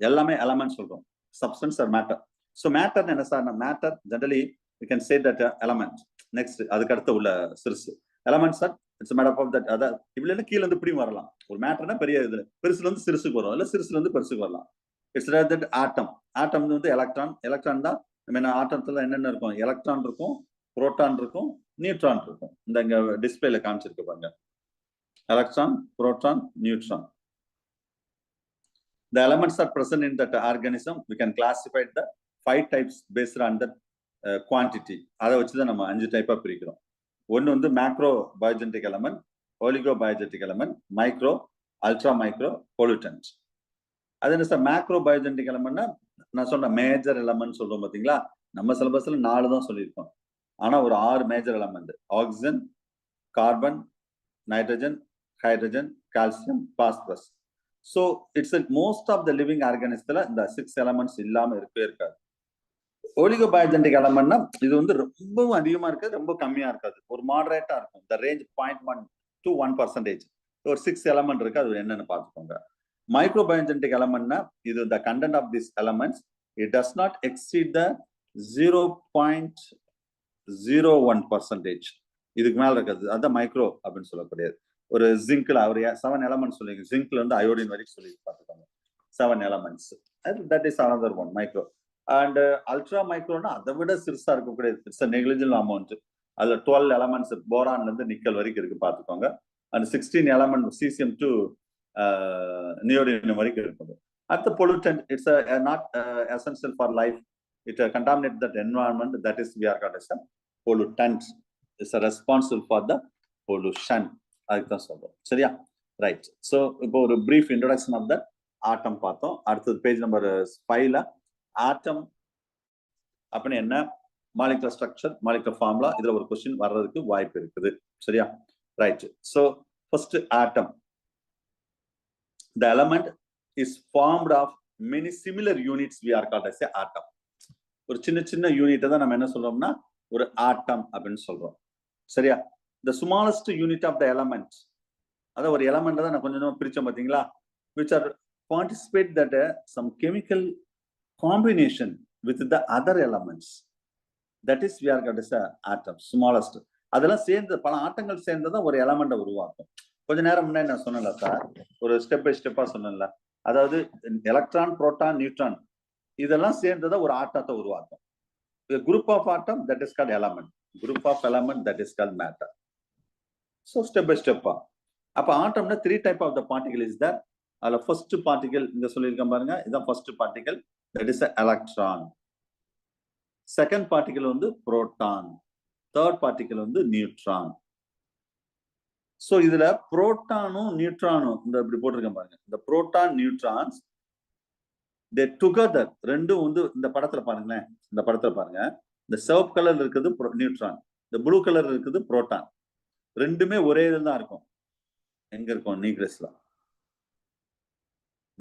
எல்லாமே எலமெண்ட் சொல்றோம். Substance are matter. So matter என்ன sir? Matter generally we can say that element. நெக்ஸ்ட் அதுக்கு அடுத்து உள்ள சிறுசு elements are it's made up of that. அதாவது இவ்வளவு கீழே இருந்து இப்படி வரலாம். ஒரு மேட்டர்னா பெரிய இதுல பெருசுல இருந்து சிறுசுக்கு வரும், இல்ல சிறுசுல இருந்து பெருசுக்கு வரலாம். It's that atom. Atom electron. Electron தான் ஆட்டத்துல என்னென்ன இருக்கும்? எலக்ட்ரான் இருக்கும், புரோட்டான் இருக்கும், நியூட்ரான் இருக்கும். இந்த இங்க டிஸ்பிளேல காமிச்சிருக்கு பாருங்க, electron, proton, neutron. The elements are present in that organism. We can classify the 5 types based on the quantity. அதை வச்சுதான் நம்ம 5 டைப்பா பிரிக்கிறோம். ஒன்னு macro பயோஜெனடிக் element, oligo பயோஜெனடிக் element, micro, ultra micro, pollutant. அது என்ன சார்? மேக்ரோ பயோஜெனடிக் எலமெண்ட்னா நான் சொன்ன மேஜர் எலமெண்ட் சொல்றோம் பாத்தீங்களா? நம்ம சிலபஸ்ல 4 தான் சொல்லியிருக்கோம். ஆனா ஒரு 6 major element: oxygen, carbon, nitrogen, hydrogen, calcium, phosphorus. So it's most of the living organismல இந்த 6 elements இல்லாம இருக்கவே இருக்காது. ஒலிகோ பயோஜெனடிக் எலமெண்ட்னா இது ரொம்ப அதிகமா இருக்காது, ரொம்ப கம்மியா இருக்காது, ஒரு மாடரேட்டா இருக்கும். the range 0.1 to 1%. ஒரு 6 எலமெண்ட் இருக்கு, அது என்னன்னு பாத்துக்கோங்க. மைக்ரோ பயோஜெனடிக் எலமெண்ட்னா இது the content of these elements it does not exceed the 0.01%. இதுக்கு மேல இருக்கிறது அதான் மைக்ரோ அப்படின்னு சொல்லக்கூடியது. ஒரு ஜிங்க்ல ஒரு 7 எலமெண்ட்ஸ் சொல்லிங்க, ஜிங்க்ல இருந்து அயோடின் வரைக்கும் சொல்லி பார்த்துக்கோங்க. 7 elements, that is another one, micro. And ultra microனா அதை விட சிறுசா இருக்கக்கூடியது, இட்ஸ் a negligible amount. அதுல 12 எலமெண்ட்ஸ் போரான்ல இருந்து நிக்கல் வரைக்கும் இருக்கு பார்த்துக்கோங்க. and 16 element cesium to neodymium வரைக்கும் இருக்குது. At the pollutant, it's not essential for life. It contaminates that environment. That is we are called as a pollutant. It's responsible for the pollution. அதுதான் சொல்றோம். சரியா? Right. So இப்போ ஒரு brief introduction of the atom பார்த்தோம். அடுத்தது page number 5ல ஆட்டம் அப்படின்னு என்ன, molecular structure, molecular formula, இதுல ஒரு கொஸ்டின் வர்றதுக்கு வாய்ப்பு இருக்குது. சரியா? Right. So first atom. The element is formed of many similar units. We are called as a atom. ஒரு சின்ன சின்ன யூனிட்டை தான் நம்ம என்ன சொல்றோம்னா ஒரு ஆட்டம் அப்படின்னு சொல்றோம். சரியா? The smallest unit of the element, அத ஒரு எலமெண்ட் தான் நான் கொஞ்சம் பிரிச்சேன் பாத்தீங்களா, which are participate that some chemical combination with the other elements. That is we are called as a atom, smallest. அதெல்லாம் சேர்ந்து பல ஆட்டங்கள் சேர்ந்ததா ஒரு எலமெண்ட்டை உருவாக்கும். கொஞ்ச நேரம் முன்னாடி நான் சொன்னேன்ல சார், ஒரு ஸ்டெப் பை ஸ்டெப்பா சொன்னேன்ல, அதாவது எலக்ட்ரான், புரோட்டான், நியூட்ரான் இதெல்லாம் சேர்ந்ததா ஒரு ஆட்டத்தை உருவாக்கும். Group of atom, that is called element. Group of element, that is called matter. So step by step. அப்ப ஆட்டம்னா 3 type of the particle is there. அதுல first particle இங்க சொல்லியிருக்கேன் பாருங்க, இதான் first particle, that is a electron. Second particle வந்து proton. Third particle வந்து neutron. So இதுல புரோட்டானும் நியூட்ரானும் இந்த இப்படி போட்டிருக்கேன் பாருங்க, இந்த புரோட்டான் நியூட்ரான்ஸ் they together, ரெண்டும் வந்து இந்த படத்துல பாருங்களேன், இந்த படத்துல பாருங்க, இந்த சிவப்பு கலர்ல இருக்குது நியூட்ரான், இந்த ப்ளூ கலர் இருக்குது புரோட்டான். ரெண்டுமே ஒரே இதுல தான் இருக்கும். எங்க இருக்கும்? நியூக்ளியஸ்ல.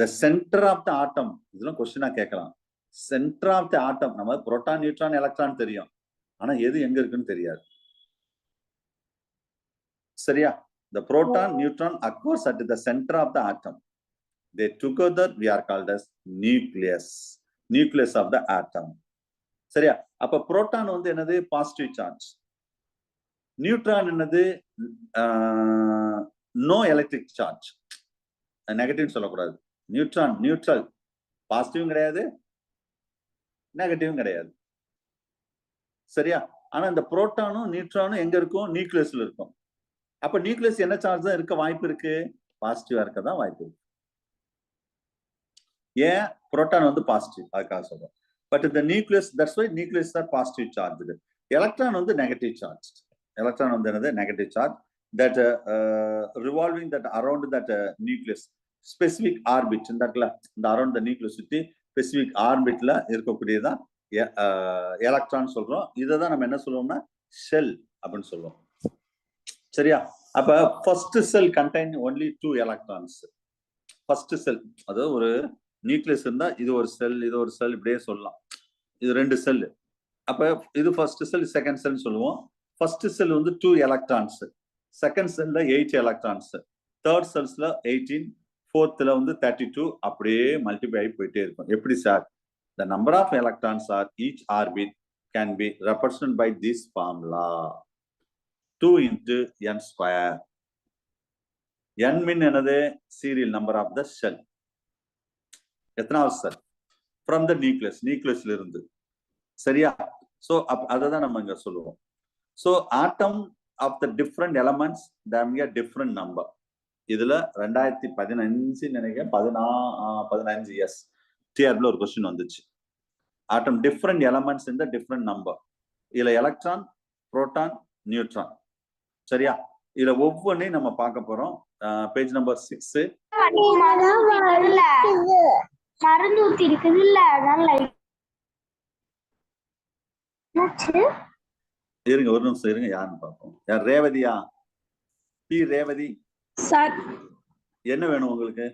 the center of the atom, இதெல்லாம் क्वेश्चनா கேட்கலாம். center of the atom, நம்ம புரோட்டான், நியூட்ரான், எலக்ட்ரான் தெரியும், ஆனா எது எங்க இருக்குன்னு தெரியாது. சரியா? the proton neutron occurs at the center of the atom. They together we are called as nucleus. Nucleus of the atom. சரியா? அப்ப புரோட்டான் வந்து என்னது? Positive charge. நியூட்ரான் என்னது? No electric charge. நெகட்டிவ் சொல்லக்கூடாது. நியூட்ரான் நியூட்ரல், பாசிட்டிவும் கிடையாது, நெகட்டிவும் கிடையாது. சரியா? ஆனா இந்த புரோட்டானும் நியூட்ரானும் எங்க இருக்கும்? நியூக்ளியஸ்ல இருக்கும். அப்ப நியூக்ளியஸ் என்ன சார்ஜ் தான் இருக்க வாய்ப்பு இருக்கு? பாசிட்டிவா இருக்க தான் வாய்ப்பு இருக்கு. ஏன்? புரோட்டான் வந்து பாசிட்டிவ், அதுக்காக சொல்றோம். But the nucleus, that's why nucleus are positive charged. Electron வந்து negative charged. Electron வந்து என்னது? Negative charge. That revolving that around that nucleus, specific orbit, இந்த around the nucleus சுத்தி specific orbitல இருக்கக்கூடியதான் எலக்ட்ரான் சொல்றோம். இதை தான் நம்ம என்ன சொல்லுவோம்னா ஷெல் அப்படின்னு சொல்லுவோம். சரியா? அப்ப first cell contain only 2 electrons. first cell, அதாவது ஒரு நியூக்ளியஸ் இருந்தா இது ஒரு செல், இது ஒரு செல், இப்படியே சொல்லலாம். இது 2 செல். அப்ப இது ஃபர்ஸ்ட் செல், செகண்ட் செல் சொல்லுவோம். ஃபர்ஸ்ட் செல் வந்து 2 எலக்ட்ரான்ஸ், செகண்ட் செல்ல 8 எலக்ட்ரான்ஸ், தேர்ட் செல்ஸ்ல 18, ஃபோர்த்ல வந்து 32, அப்படியே மல்டிப்ளை ஆகி போயிட்டே இருக்கும். எப்படி sir? the number of electrons are each orbit can be represented by this formula, 2 into n square. n மீன் என்னது? சீரியல் நம்பர் ஆஃப் த செல். எத்தனாவது செல்? ஃப்ரம் த நியூக்ளியஸ், நியூக்ளியஸ்ல இருந்து. சரியா? சோ அததான் நம்ம இங்க சொல்லுவோம். So atom of the different elements them a different number. இதுல 2015 நினைக்கிறேன், 15 எஸ் டிஆர்ல ஒரு கொஸ்டின் வந்துச்சு. ஆட்டம் டிஃப்ரெண்ட் எலமெண்ட்ஸ் இந்த டிஃப்ரெண்ட் நம்பர். இதுல எலக்ட்ரான், புரோட்டான், நியூட்ரான். சரியா? இதுல ஒவ்வொன்றையும் நம்ம பார்க்க போறோம். Page number 6. மருந்து ஊத்தி இருக்குது இல்ல, அதனால இருங்க ஒரு நிமிஷம் இருங்க, யாருன்னு பார்ப்போம். யார்? ரேவதியா? P Revathi sir. என்ன வேணும் உங்களுக்கு?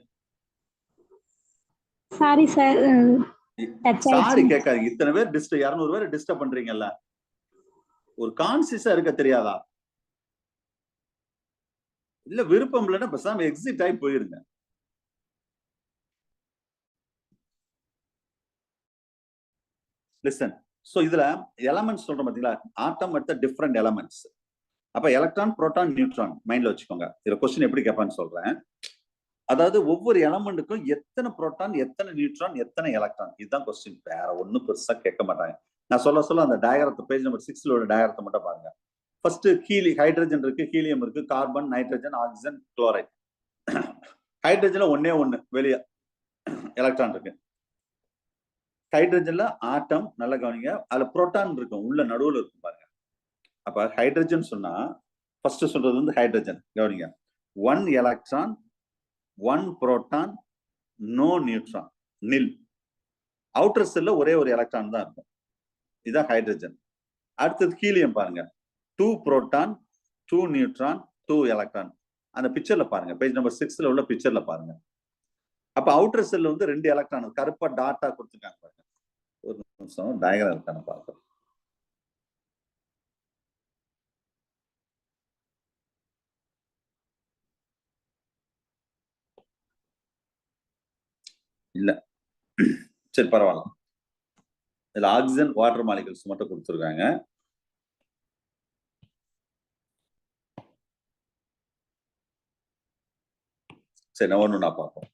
Sorry sir. சாரி கேட்காதீங்க. இத்தனை பேர் 200 பேர் டிஸ்டர்ப் பண்றீங்கல்ல, ஒரு கான்சியஸா இருக்க தெரியாதா? இல்ல விருப்பம் இல்லைன்னா பேசாம எக்ஸிட் ஆகி போயிருங்க. லிசன். ஸோ இதுல எலமெண்ட்ஸ் சொல்றோம் பாத்தீங்களா, ஆட்டம் அட் த டிஃப்ரெண்ட் எலமெண்ட்ஸ். அப்ப எலக்ட்ரான், புரோட்டான், நியூட்ரான் மைண்ட்ல வச்சுக்கோங்க. இதுல கொஸ்டின் எப்படி கேட்பான்னு சொல்றேன். அதாவது ஒவ்வொரு எலமெண்ட்டுக்கும் எத்தனை புரோட்டான், எத்தனை நியூட்ரான், எத்தனை எலக்ட்ரான், இதுதான் கொஸ்டின். வேற ஒன்னும் பெருசா கேட்க மாட்டாங்க. நான் சொல்ல அந்த டயக்ராத்தை பேஜ் நம்பர் 6ல உள்ள டயக்ராத்தை மட்டும் பாருங்க. ஃபர்ஸ்ட் ஹைட்ரஜன் இருக்கு, ஹீலியம் இருக்கு, கார்பன், நைட்ரஜன், ஆக்சிஜன், குளோரைட். ஹைட்ரஜன்ல ஒன்னே ஒண்ணு வெளியே எலக்ட்ரான் இருக்கு. ஹைட்ரஜன்ல ஆட்டம், நல்லா கவனிங்க, அதுல புரோட்டான் இருக்கும், உள்ள நடுவுல இருக்கும் பாருங்க. அப்ப ஹைட்ரஜன் சொன்னா ஃபர்ஸ்ட் சொல்றது வந்து ஹைட்ரஜன், கவனிங்க. 1 எலக்ட்ரான், 1 புரோட்டான், நோ நியூட்ரான், நில். அவுட்டர் செல்ல ஒரே ஒரு எலக்ட்ரான் தான் இருக்கும். இதுதான் ஹைட்ரஜன். அடுத்தது ஹீலியம் பாருங்க, 2 புரோட்டான், 2 நியூட்ரான், 2 எலக்ட்ரான். அந்த பிக்சர்ல பாருங்க, பேஜ் நம்பர் 6ல உள்ள பிக்சர்ல பாருங்க. அப்ப அவுட்டர் செல்ல வந்து 2 எலக்ட்ரான் கருப்பா டாட்டா கொடுத்துருக்காங்க பாருங்க. ஒரு நிமிஷம் டயக்ராம் இருக்கான பார்க்கலாம். இல்ல சரி பரவாயில்ல. இதுல ஆக்சிஜன், வாட்டர் மாலிகூல்ஸ் மட்டும் கொடுத்துருக்காங்க. சரி ஒண்ணு பார்ப்போம்.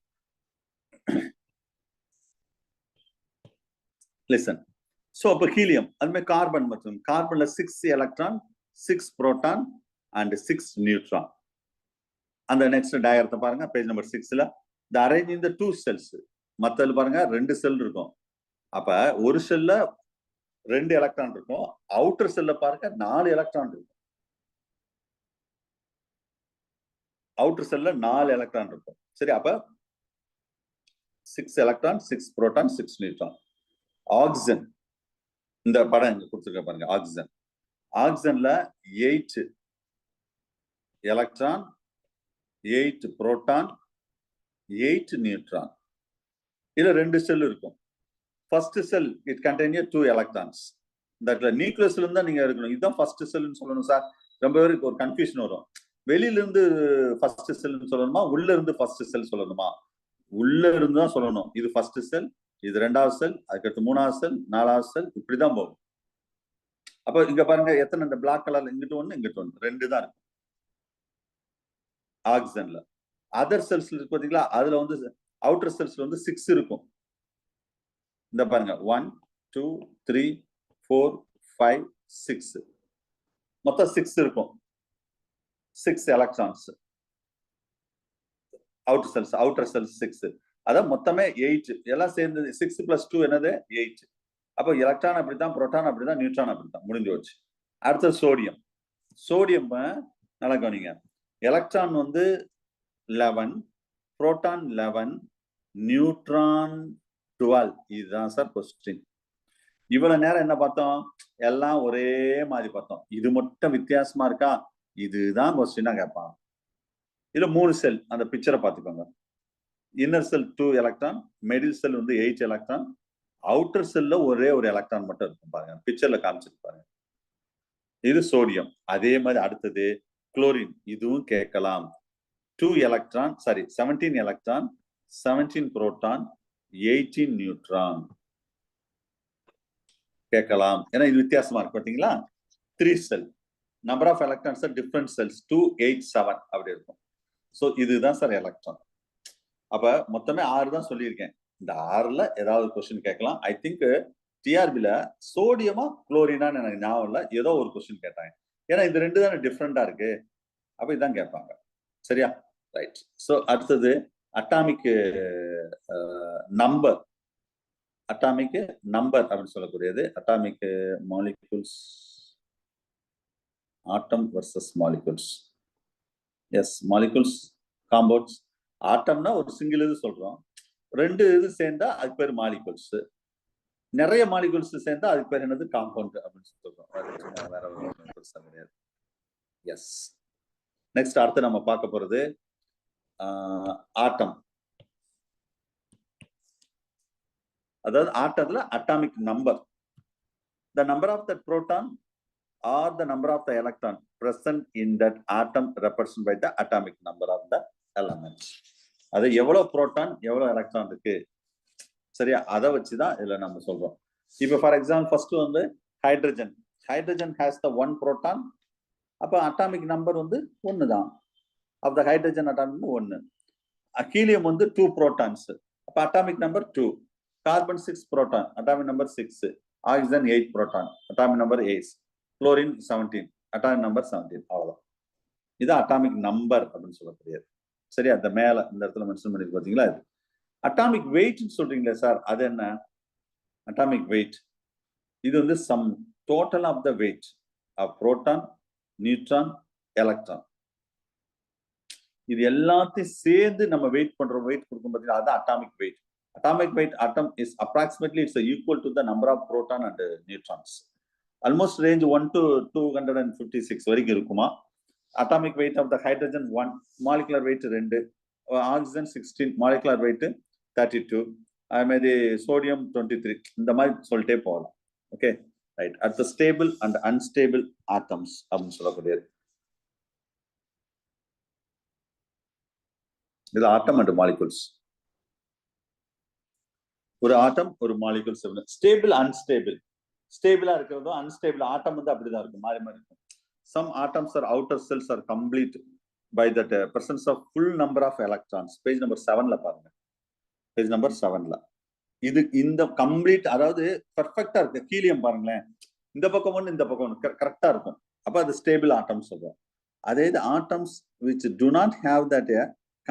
லிசன். சோ அப்ப ஹீலியம், அதுமே கார்பன் மற்றும் கார்பன்ல 6 எலக்ட்ரான், 6 புரோட்டான் அண்ட் 6 நியூட்ரான். அந்த நெக்ஸ்ட் டயக்ராத்தை பாருங்க, பேஜ் நம்பர் 6ல. The arrange in the 2 cells. மத்ததுல பாருங்க 2 செல் இருக்கும். அப்ப ஒரு செல்ல 2 எலக்ட்ரான் இருக்கும், அவுட்டர் செல்ல பாருங்க 4 எலக்ட்ரான் இருக்கும். அவுட்டர் செல்ல 4 எலக்ட்ரான் இருக்கும். சரி, அப்ப 6 எலக்ட்ரான், 6 புரோட்டான், 6 நியூட்ரான். ஆக்சிஜன், இந்த படம் இங்க கொடுத்துருக்க பாருங்க. ஆக்சிஜன், ஆக்சிஜன்ல 8 எலக்ட்ரான், 8 புரோட்டான், 8 நியூட்ரான். இதுல 2 செல் இருக்கும். First cell it contain 2 electrons. இந்த நியூக்ளியஸ்ல இருந்தா நீங்க இருக்கணும். இதுதான் ஃபர்ஸ்ட் செல்னு சொல்லணும் சார். ரொம்ப பேருக்கு ஒரு கன்ஃபியூஷன் வரும். வெளியில இருந்து ஃபர்ஸ்ட் செல்னு சொல்லணுமா, உள்ள இருந்து ஃபர்ஸ்ட் செல் சொல்லணுமா? உள்ள இருந்து தான் சொல்லணும். இது ஃபர்ஸ்ட் செல், இது 2வது செல், அதுக்கடுத்து 3வது செல், 4வது செல், இப்படிதான் போகும். அப்ப இங்க பாருங்க எத்தனை, இந்த பிளாக் கலர்ல இங்கிட்டு ஒண்ணு, இங்கிட்டு ஒண்ணு, 2 தான் இருக்கும் ஆக்சிஜன்ல. அதர் செல்ஸ் இருக்கு பாத்தீங்களா, அதுல வந்து அவுட்டர் செல்ஸ்ல வந்து 6 இருக்கும். இந்த பாருங்க 1 2 3 4 5 6, மொத்தம் 6 இருக்கும். 6 எலக்ட்ரான்ஸ் அவுட்டர் செல்ஸ் 6. அதான் மொத்தமே 8. எல்லாம் சேர்ந்து 6 + 2 என்னது 8. அப்ப எலக்ட்ரான் அப்படித்தான், புரோட்டான் அப்படிதான், நியூட்ரான் அப்படித்தான், முடிஞ்சு வச்சு. அடுத்தது சோடியம். சோடியம் நல்லா கவனிங்க, எலக்ட்ரான் வந்து 11, புரோட்டான் 11, நியூட்ரான் 12. இதுதான் சார் கொஸ்டின். இவ்வளவு நேரம் என்ன பார்த்தோம், எல்லாம் ஒரே மாதிரி பார்த்தோம். இது மட்டும் வித்தியாசமா இருக்கா, இதுதான் கொஸ்டினா கேட்பான். இதுல 3 செல், அந்த பிக்சரை பார்த்துக்கோங்க. இன்னர் செல் 2 எலக்ட்ரான், மிடில் செல் வந்து 8 எலக்ட்ரான், அவுட்டர் செல்ல ஒரே ஒரு எலக்ட்ரான் மட்டும் இருக்கும் பாருங்க, பிக்சர்ல காமிச்சிருப்பாங்க. இது சோடியம். அதே மாதிரி அடுத்தது குளோரின், இதுவும் கேட்கலாம். 2 electron, sorry 17 electron, 17 proton, 18 neutron கேட்கலாம். ஏன்னா இது வித்தியாசமா இருக்கு பாத்தீங்களா. 3 cell, number of electrons different cells 2 8 7 அப்படி இருக்கும். சோ இதுதான் சார் எலக்ட்ரான். அப்ப மொத்தமே 6 தான் சொல்லியிருக்கேன். இந்த 6ல ஏதாவது கொஸ்டின் கேட்கலாம். ஐ திங்க் டிஆர்பில சோடியமா குளோரினான்னு எனக்கு ஞாபகம் இல்லை, ஏதோ ஒரு கொஸ்டின் கேட்டாங்க. ஏன்னா இந்த 2 தானே டிஃப்ரெண்டா இருக்கு, அப்ப இதான் கேட்பாங்க. சரியா, ரைட். சோ அடுத்தது அட்டாமிக் நம்பர். அட்டாமிக் நம்பர் அப்படின்னு சொல்லக்கூடியது atomic molecules, atom versus molecules. Yes, molecules, compounds. ஆட்டம்னா ஒரு சிங்கிள் இது சொல்றோம், 2 இது சேர்ந்தா அதுக்கு பேர் மாலிகூல்ஸ். நிறைய மாலிகூல்ஸ் சேர்ந்தா அதுக்கு பேர் என்னது, காம்பவுண்ட் அப்படின்னு சொல்றோம். வேற பெருசா கிடையாது. எஸ், நெக்ஸ்ட் அடுத்து நம்ம பார்க்க போறது ஆட்டம். அதாவது ஆட்டத்துல atomic number, the number of that proton or the number of the electron present in that atom represented by the atomic number of the element. அது எவ்வளவு புரோட்டான் எவ்வளவு எலக்ட்ரான் இருக்கு, சரியா, அதை வச்சுதான் இதுல நம்ம சொல்றோம். இப்போ ஃபார் எக்ஸாம்பிள் ஃபர்ஸ்ட் வந்து hydrogen. Hydrogen has the 1 proton. அப்போ அட்டாமிக் நம்பர் வந்து 1 தான். Of the hydrogen atomic 1. Helium வந்து 2 protons. அப்போ atomic number 2. Carbon 6 proton. Atomic number 6. Oxygen 8 proton. Atomic number 8. Chlorine 17. Atomic number 17. அவ்வளவுதான். இது அட்டாமிக் நம்பர் அப்படின்னு சொல்லக்கூடியது. சரி, அந்த மேல இந்த இடத்துல மென்ஷன் பண்ணி பாத்தீங்களா? இது அட்டாமிக் வெயிட்னு சொல்றீங்களே சார், அது என்ன? அட்டாமிக் வெயிட் இது வந்து sum total of the weight of proton, neutron, electron. இது எல்லாத்தையும் சேர்ந்து நம்ம வெயிட் பண்றோம், வெயிட் கொடுக்கும் பார்த்தீங்கன்னா அது atomic wait. Atomic weight atom is approximately it's equal to the number of proton and neutrons. Almost range 1 to 256 வரைக்கும் இருக்குமா. Atomic weight of the hydrogen 1, molecular weight 2, oxygen 16, molecular weight 32, அது sodium 23. இந்த மாதிரி சொல்லிட்டே போகலாம். Okay right. at the stable and unstable atoms அப்படின்னு சொல்லக்கூடியது. இது ஆட்டம் அண்ட் மாலிகுல்ஸ். ஒரு ஆட்டம் ஒரு மாலிகுல் ஸ்டேபிள் அன்ஸ்டேபிள். ஸ்டேபிளா இருக்கிறதோ அன்ஸ்டேபிள் ஆட்டம் வந்து அப்படிதான் இருக்கும், மாறி மாறி இருக்கும். Some atoms or outer cells are complete by that presence of full number of electrons. Page number 7ல பாருங்க. பேஜ் நம்பர் 7ல இது இந்த கம்ப்ளீட், அதாவது பெர்ஃபெக்டா இருக்கு. ஹீலியம் பாருங்களேன், இந்த பக்கம் ஒன்று இந்த பக்கம் ஒன்று கரெக்டா இருக்கும். அப்ப அது ஸ்டேபிள் ஆட்டம்ஸ் சொல்றோம். அதே இது atoms which do not have that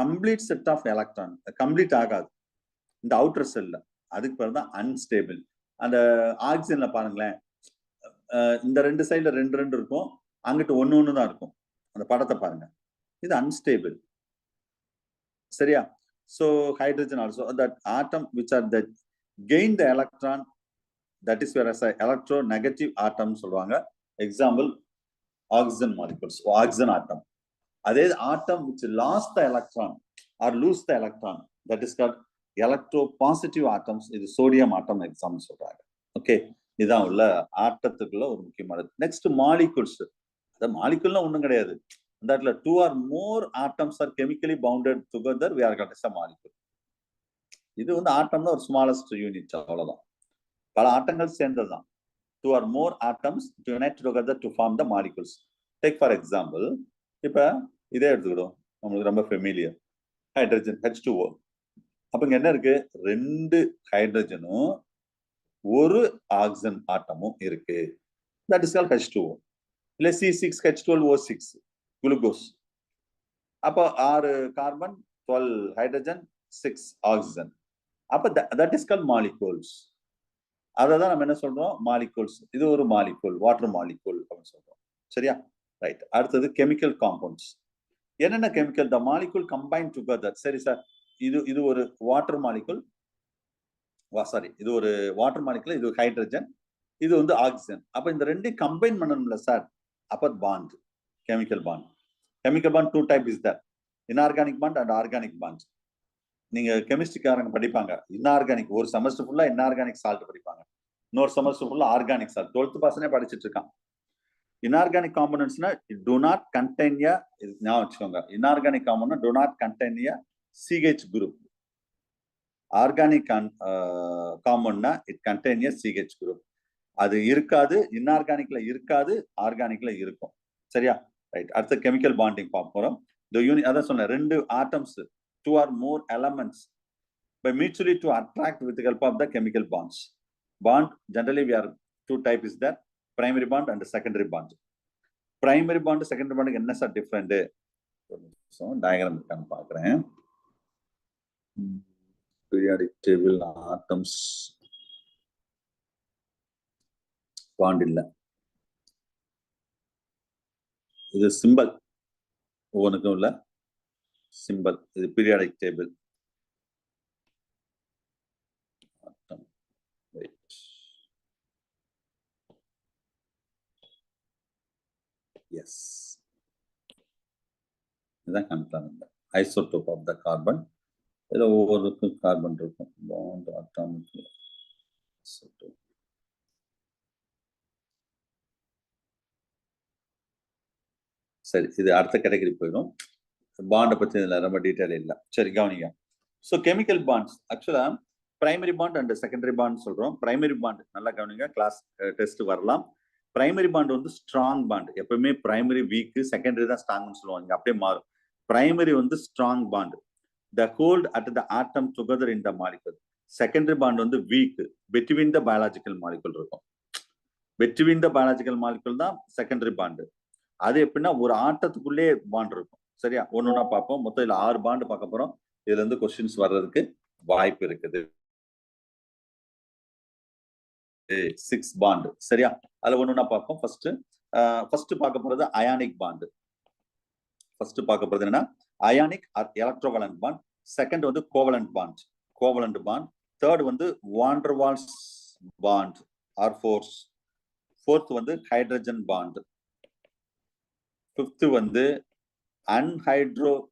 complete set of electron, complete ஆகாது இந்த அவுட்டர் செல்ல, அதுக்கு பேர் தான் அன்ஸ்டேபிள். அந்த ஆக்சிஜன்ல பாருங்களேன், இந்த ரெண்டு சைடுல ரெண்டு ரெண்டு இருக்கும், அங்கிட்டு ஒன்னு ஒன்னு தான் இருக்கும். அந்த படத்தை பாருங்க, இது அன்ஸ்டேபிள். சரியா? So hydrogen also, that atom which are that gain the electron, that is where as a electronegative atom சொல்லுவாங்க. Example oxygen molecules, oxygen atom. அதே atom which lost the electron or lose the electron, that is called electropositive atoms. இது sodium atom example சொல்றாங்க. Okay, இதான் உள்ள ஆட்டத்துக்குள்ள ஒரு முக்கியமானது. Next molecules. அந்த மாலிகுல்னா ஒண்ணும் கிடையாது, that 2 or more atoms are chemically bounded together, we are called as a molecule. இது வந்து ஆட்டம்னா ஒரு ஸ்மாலஸ்ட் யூனிட், அவ்வளவுதான். பல ஆட்டங்கள் சேர்ந்ததுதான். 2 or more atoms unite together to form the molecules. Take for example, இப்ப இதே எடுத்துக்கிடும், நம்மளுக்கு ரொம்ப ஃபெமிலியர் ஹைட்ரஜன் H2O. அப்ப இங்க என்ன இருக்கு? 2 ஹைட்ரஜனும் ஒரு ஆக்சிஜன் ஆட்டமும் இருக்கு. That is called H2O. இல்ல C6H12O6 குளுக்கோஸ். அப்போ 6 கார்பன், 12 ஹைட்ரஜன், 6 ஆக்சிஜன். அப்ப தட் இஸ் கால்ட் மாலிகூல்ஸ். அததான் நம்ம என்ன சொல்றோம்? மாலிகூல்ஸ். இது ஒரு மாலிகூல், வாட்டர் மாலிகூல் அப்படின்னு சொல்றோம். சரியா? ரைட். அடுத்தது கெமிக்கல் காம்பவுண்ட்ஸ். என்னென்ன கெமிக்கல்? த மாலிகூல் கம்பைன் டுகெதர். சரி சார், இது ஒரு வாட்டர் மாலிகூல், சாரி இது ஒரு வாட்டர் மாலிகூல், இது ஹைட்ரஜன், இது வந்து ஆக்சிஜன். அப்ப இந்த ரெண்டையும் கம்பைன் பண்ணணும்ல சார், அப்ப bond, chemical bond. Chemical bond 2 type is there, inorganic bond and organic bond. நீங்க கெமிஸ்ட்ரிக்காரங்க படிப்பாங்க இன்ஆர்கானிக், ஒரு செமஸ்டர் ஃபுல்லா இன்ஆர்கானிக் சால்ட் படிப்பாங்க, இன்னொரு செமஸ்டர் ஃபுல்லா ஆர்கானிக் சால்ட். 12th பசனே படிச்சுட்டு இருக்கான். இன்ஆர்கானிக் காம்பனன்ட்ஸ்னா do not contain a, ஞாபகம் வச்சுக்கோங்க, inorganic component do not contain a CH group. Organic காம்பவுண்ட்னா it contain a CH group. அது இருக்காது, இன்ஆர்கானிக்ல இருக்காது, ஆர்கானிக்ல இருக்கும். சரியா? ரைட். அடுத்த கெமிக்கல் பாண்டிங் பார்க்க போறோம். the unit, அதான் சொன்னேன், 2 atoms, 2 or more elements by mutually to attract with the help of the chemical bonds. Bond generally we are 2 type is there, primary bond and secondary bond. Primary bond secondary bond என்ன sir different? Diagram இருக்கான்னு பார்க்குறேன். Periodic table atoms bond இல்ல, இது symbol, ஒவ்வொன்றுக்கும் உள்ள symbol. இது periodic table. S, இதுதான் காமிக்கலாம். இந்த ஐசோடோப் ஆஃப் த கார்பன், இதில் ஒவ்வொருக்கும் கார்பன் இருக்கும். Bond atomic isotope. சரி, இது அடுத்த கேட்டகரி போயிடும். பாண்டை பற்றி இதில் ரொம்ப டீட்டெயில் இல்லை. சரி, கவனிங்க. ஸோ கெமிக்கல் பாண்ட்ஸ் ஆக்சுவலா primary bond and secondary bond சொல்றோம். பிரைமரி பாண்ட் நல்லா கவனிங்க, கிளாஸ் டெஸ்ட் வரலாம். பிரைமரி பாண்ட் வந்து ஸ்ட்ராங் பாண்ட். எப்பவுமே பிரைமரி வீக், செகண்டரி தான் ஸ்ட்ராங்னு சொல்லுவாங்க. அப்படியே மாறும். பிரைமரி வந்து strong bond, the hold at the atom together in the molecule. Secondary bond வந்து weak, between the biological molecule இருக்கும். பிட்வீன் த பயாலஜிக்கல் மாலிகுல் தான் செகண்டரி பாண்ட். அது எப்படின்னா ஒரு ஆட்டத்துக்குள்ளே பாண்ட் இருக்கும். சரியா, ஒன்னொன்னா பார்ப்போம். மொத்தம் இதுல 6 பாண்ட் பார்க்க போறோம். இதுல இருந்து கொஸ்டின்ஸ் வர்றதுக்கு வாய்ப்பு இருக்குது. 6 பாண்ட். சரியா, அதுல ஒன்னொன்னா பார்ப்போம். ஃபர்ஸ்ட் பார்க்க போறது அயானிக் பாண்ட். ஃபர்ஸ்ட் பார்க்க போறது என்னன்னா ionic or electrovalent bond. Second வந்து கோவலன்ட் பாண்ட். தேர்ட் வந்து van der Waals bond or force. Fourth வந்து ஹைட்ரஜன் பாண்ட். ஃபிஃப்த் வந்து அன்ஹைட்ரோட்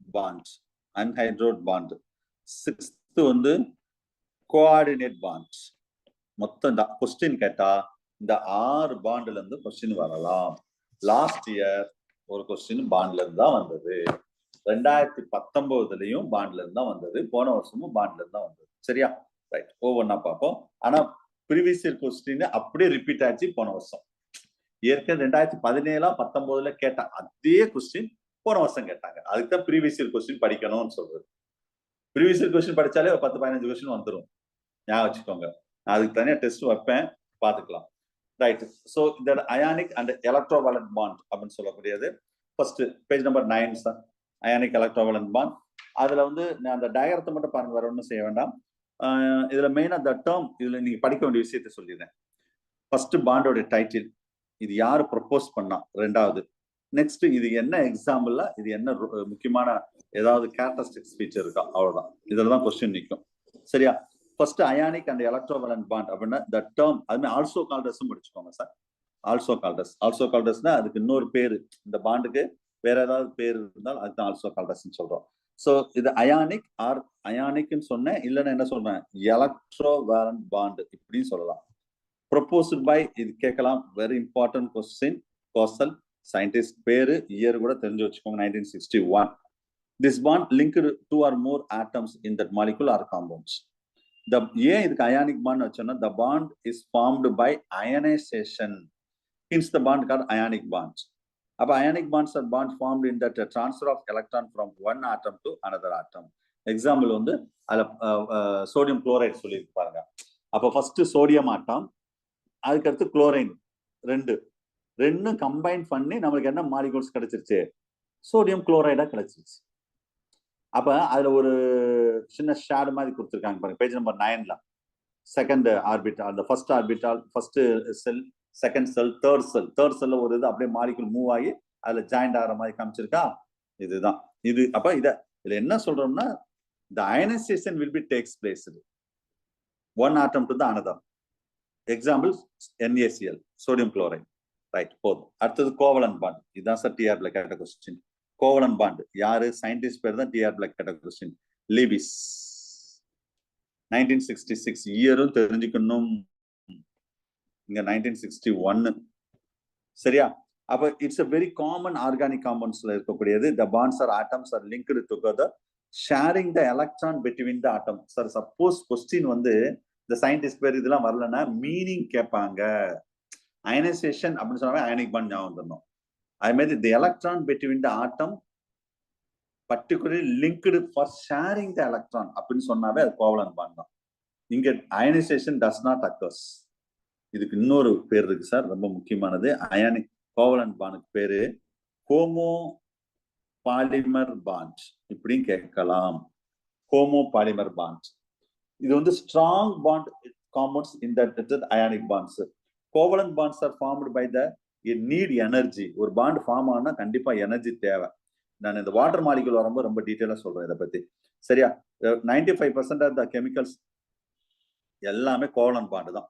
பாண்ட். சிக்ஸ்த் வந்து கோஆர்டினேட் பாண்ட். மொத்தம் இந்த கொஸ்டின் கேட்டா இந்த 6 பாண்ட்ல இருந்து கொஸ்டின் வரலாம். லாஸ்ட் இயர் ஒரு கொஸ்டின் பாண்ட்ல இருந்து தான் வந்தது. 2019லயும் பாண்ட்ல இருந்து தான் வந்தது. போன வருஷமும் பாண்ட்ல இருந்து தான் வந்தது. சரியா, ரைட். ஒவ்வொன்னா பார்ப்போம். ஆனா ப்ரீவியஸ் இயர் கொஸ்டின் அப்படியே ரிப்பீட் ஆச்சு போன வருஷம். ஏற்கனவே 2017-19 கேட்ட அதே கொஸ்டின் போன வருஷம் கேட்டாங்க. அதுக்கு தான் ப்ரீவியஸ் இயர் கொஸ்டின் படிக்கணும்னு சொல்றது. ப்ரீவியஸ் இயர் கொஸ்டின் படிச்சாலே 10-15 கொஸ்டின் வந்துடும். ஞாபகம் வச்சுக்கோங்க. நான் அதுக்கு தனியா டெஸ்ட் வைப்பேன், பாத்துக்கலாம். ரைட். சோ இந்த அயானிக் அண்ட் எலக்ட்ரோவலன்ட் பாண்ட் அப்படின்னு சொல்லக்கூடியது first page number 9 sir. Ionic electrovalent bond. அதுல வந்து நான் அந்த டயக்ராத்தை மட்டும் பாருங்க, வேற ஒன்றும் செய்ய வேண்டாம். இதுல மெயினா இந்த டேர்ம், இதுல நீங்க படிக்க வேண்டிய விஷயத்த சொல்லிடுறேன். ஃபர்ஸ்ட் பாண்டோட டைட்டில், இது யாரு ப்ரொபோஸ் பண்ணா, ரெண்டாவது. நெக்ஸ்ட் இது என்ன எக்ஸாம்பிள்ல, இது என்ன முக்கியமான ஏதாவது கேரக்டரிஸ்டிக்ஸ் ஃபீச்சர் இருக்கா, அவ்வளவுதான். இதுலதான் கொஸ்டின் நிற்கும். சரியா, first ionic and electrovalent bond அப்படின்னா த டேர்ம், அதுமே ஆல்சோ கால்டஸ்ன்னு படிச்சுக்கோங்க சார். ஆல்சோ கால்டஸ்னா அதுக்கு இன்னொரு பேரு, இந்த பாண்டுக்கு வேற ஏதாவது பேர் இருந்தால் அதுதான் ஆல்சோ கால்டஸ்ன்னு சொல்றோம். ஸோ இது அயானிக் ஆர் அயானிக்னு சொன்னேன், இல்லைன்னா என்ன சொல்றேன், எலக்ட்ரோவலன்ட் பாண்ட் இப்படின்னு சொல்லலாம். ப்ரொபோஸ்ட் பை, இது கேட்கலாம், வெரி இம்பார்ட்டன்ட் கொஸ்டின். கோசல் சயின்டிஸ்ட் பேரு, இயர் கூட தெரிஞ்சு வச்சுக்கோங்க, 1961. This bond linked 2 or more atoms in that molecule or compounds. ஏன் இதுக்கு அயானிக் பாண்ட் வச்சோம்னா, the bond is formed by ionization, hence the bond called ionic bonds. அப்ப ionic bonds are bond formed in that transfer of electron from one atom to another atom. Example வந்து அதுல sodium chloride சொல்லி பாருங்க. அப்ப first sodium ஆட்டம், அதுக்கடுத்து chlorine, ரெண்டும் combine பண்ணி நம்மளுக்கு என்ன மாலிகூல்ஸ் கிடைச்சிருச்சு, சோடியம் குளோரைடா கிடைச்சிருச்சு. அப்ப அதுல ஒரு சின்ன ஷேடு மாதிரி கொடுத்துருக்காங்க பாருங்க, பேஜ் நம்பர் 9ல. செகண்ட் ஆர்பிட்டால், அந்த ஃபர்ஸ்ட் ஆர்பிட்டால், ஃபர்ஸ்ட் செல், செகண்ட் செல், தேர்ட் செல்ல ஒரு இது அப்படியே மாலிகூல் மூவ் ஆகி அதுல ஜாயிண்ட் ஆகிற மாதிரி காமிச்சிருக்கா. இதுதான் இது. அப்ப இதுல என்ன சொல்றோம்னா, the ionization will be takes place one atom to the another. Example NaCl, sodium chloride. Right, போதும். அடுத்தது கோவலன்ட் பாண்ட். இதுதான் சார் டிஆர்ல கேட்ட கொஸ்டின். கோவலன்ட் பாண்ட் யாரு, சயின்டிஸ்ட் பேர் தான் டிஆர்ல கேட்ட கொஸ்டின். லீவிஸ், 1966 இயரும் தெரிஞ்சுக்கணும். இங்க 1961. சரியா, அப்ப it's a very common organic compoundsல இருக்கக்கூடியது. the bonds or atoms are linked together sharing the electron between the atoms. Sir suppose question வந்து இந்த சயின்டிஸ்ட் பேர் இதெல்லாம் வரலன்னா மீனிங் கேட்பாங்க. அயனைசேஷன் அப்படின்னு சொன்னாவே அயனிக் பாண்ட் ஞாபகம் வந்துடணும். அதே மாதிரி the electron between the atom particularly linked for sharing the electron அப்படின்னு சொன்னாவே அது கோவலன்ட் பாண்ட் தான். இங்க அயனைசேஷன் does not occurs. இதுக்கு இன்னொரு பேர் இருக்கு சார், ரொம்ப முக்கியமானது. அயானிக் கோவலன்ட் பாண்டுக்கு பேரு ஹோமோ பாலிமர் பாண்ட் இப்படின்னு கேட்கலாம். Homo polymer bond. இது வந்து strong bond compounds in that ionic bonds. Covalent bonds are formed by the need energy. ஒரு பாண்ட் ஃபார்ம் ஆனா கண்டிப்பா எனர்ஜி தேவை. நான் இந்த வாட்டர் மாலிகுல் வரும்போது ரொம்ப டீட்டெயிலா சொல்றேன் இதை பத்தி. சரியா, 95% ஆஃப் த கெமிக்கல்ஸ் எல்லாமே கோவலன்ட் பாண்ட் தான்.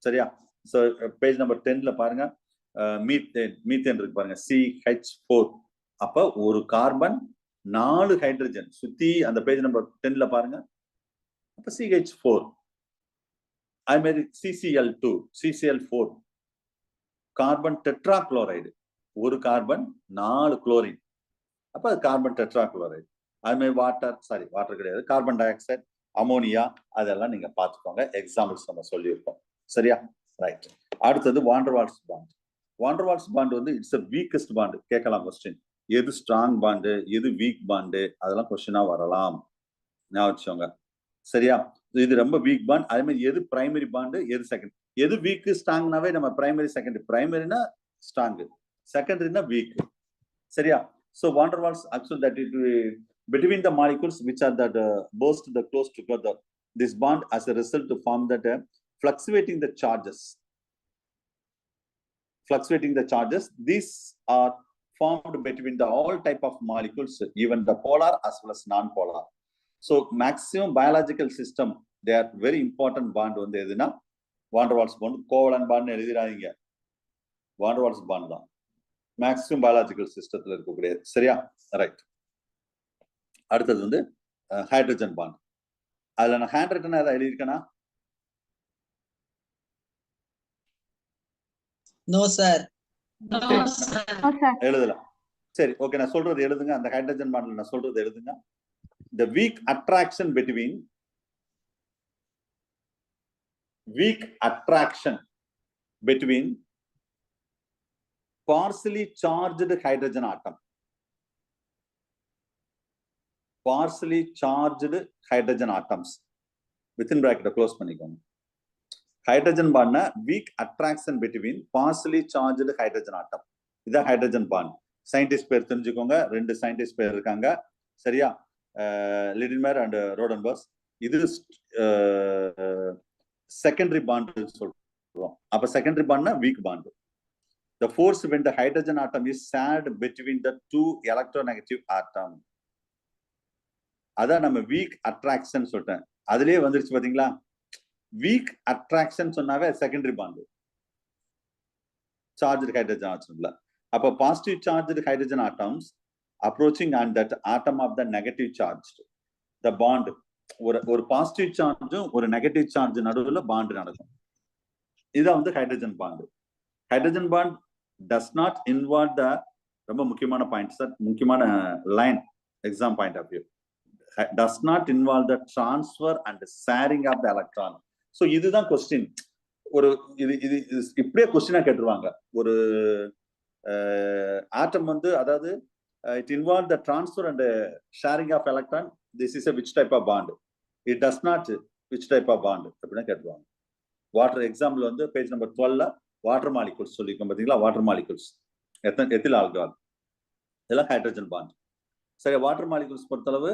சரியா, சோ பேஜ் நம்பர் 10ல பாருங்க, மீத்தேன் இருக்கு பாருங்க, CH4. அப்ப ஒரு கார்பன் 4 ஹைட்ரஜன் சுத்தி அந்த பேஜ் நம்பர் 10ல பாருங்க. அப்ப CH4. அதே மாதிரி CCl2, CCl4, carbon tetra chloride, ஒரு கார்பன் 4 குளோரின், அப்ப அது கார்பன் டெட்ரா குளோரைடு. அது மாதிரி வாட்டர் கிடையாது, கார்பன் டை ஆக்சைடு, அமோனியா, அதெல்லாம் நீங்க பார்த்துக்கோங்க. எக்ஸாம்பிள்ஸ் நம்ம சொல்லியிருக்கோம். சரியா? ரைட். அடுத்தது வாண்டர்வால்ஸ் பாண்ட். வாண்டர்வால்ஸ் பாண்ட் வந்து இட்ஸ் வீக்கஸ்ட் பாண்ட். கேட்கலாம் கொஸ்டின். எது ஸ்ட்ராங் பாண்டு, எது வீக் பாண்டு, அதெல்லாம் கொஸ்டினா வரலாம். ஞாபகம் வச்சுக்கோங்க. சரியா? இது ரொம்ப வீக் பாண்ட். அதே மாதிரி எது பிரைமரி பாண்டு, எது செகண்ட். எது வீக் ஸ்ட்ராங்னாவே நம்ம பிரைமரி செகண்டரி. பிரைமரினா ஸ்ட்ராங், செகண்டரினா வீக். சரியா? So van der Waals actually that it between the molecules which are that burst the close together, this bond as a result to form that fluctuating the charges. Fluctuating the charges, these are formed between the all type of molecules, even the polar as well as non-polar. So maximum biological system, they are very important bond வந்து எதுனா van der Waals bond. Covalent bond எழுதிராதீங்க, van der Waals bond தான் maximum biological சிஸ்டத்துல இருக்கக்கூடியது. சரியா? Right. அடுத்தது வந்து hydrogen bond. அதுல நான் ஹேண்ட் ரைட்டனா ஏதாவது எழுதியிருக்கேனா? No sir. எழுதல. சரி, ஓகே. நான் சொல்றது எழுதுங்க. அந்த ஹைட்ரஜன் பாண்ட்ல நான் சொல்றது எழுதுங்க. The weak attraction between partially charged hydrogen atom. Partially charged hydrogen atoms. Within bracket close பண்ணிக்கோங்க. Hydrogen bond weak attraction between partially charged hydrogen atom. இதான் ஹைட்ரஜன் பாண்ட். சயின்டிஸ்ட் பேர் தெரிஞ்சுக்கோங்க. 2 சயின்டிஸ்ட் பேர் இருக்காங்க. சரியா? Latimer and Rodebush. இது secondary bond சொல்றோம். அப்ப செகண்டரி பாண்ட்னா weak bond. The force when the hydrogen atom is shared between the two electronegative atom. அதான் நம்ம வீக் அட்ராக்ஷன் சொல்றேன். அதுலயே வந்துருச்சு பாத்தீங்களா? வீக் அட்ராக்ஷன் சொன்னாவே செகண்டரி பாண்ட். சார்ஜ்டு ஹைட்ரஜன் ஆட்டம்ல. அப்ப positive charged hydrogen atoms approaching and that atom of the negative charge. The bond ஒரு பாசிட்டிவ் சார்ஜும் ஒரு நெகட்டிவ் சார்ஜ் நடுவுல பாண்ட் நடக்கும். இதான் வந்து hydrogen bond. Hydrogen bond does not involve the ரொம்ப முக்கியமான பாயிண்ட் சார், முக்கியமான line exam point of view. does not involve the transfer and sharing of the electron. So இதுதான் கொஸ்டின். ஒரு இது இப்படியே கொஸ்டினா கேட்டுருவாங்க. ஒரு ஆட்டம் வந்து அதாவது it involve the transfer and sharing of electron. This is a which type of bond? It does not which type of bond அப்படின்னா கேட்டுருவாங்க. Water example வந்து page number 12ல water molecules சொல்லியிருக்கோம் பாத்தீங்களா? வாட்டர் மாலிகூல்ஸ் எத்தில் ஆல்கஹால், இதெல்லாம் hydrogen bond. சரி, water molecules பொறுத்தளவு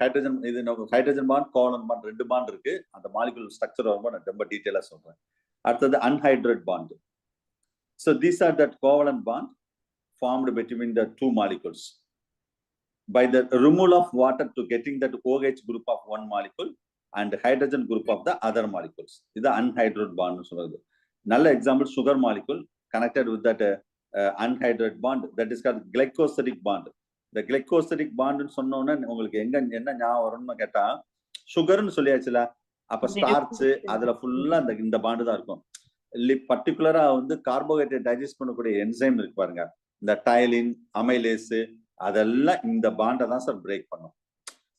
hydrogen இது hydrogen bond, covalent bond 2 bond இருக்கு. அந்த மாலிகூல் ஸ்ட்ரக்சர் நான் ரொம்ப டீட்டெயிலா சொல்றேன். அடுத்தது anhydrate bond. So these are that covalent bond formed between the two molecules by the removal of water to getting that OH group of one molecule and hydrogen group of the other molecules. இது anhydrate bond சொல்றது. நல்ல example sugar molecule connected with that unhydrated bond, that is called glycosidic bond. The glycosidic bond சொன்னோன்னே உங்களுக்கு என்ன ஞாபகம் வரும்னு கேட்டா, சுகர்னு சொல்லியாச்சுல, அப்ப ஸ்டார்ச் அதுல ஃபுல்லா இந்த பாண்டு தான் இருக்கும். பர்டிகுலரா வந்து கார்போஹைட்ரேட் டைஜஸ்ட் பண்ணக்கூடிய என்சைம் இருக்கு பாருங்க, இந்த டைலின், அமைலேஸ், அதெல்லாம் இந்த பாண்டை தான் சார் பிரேக் பண்ணும்.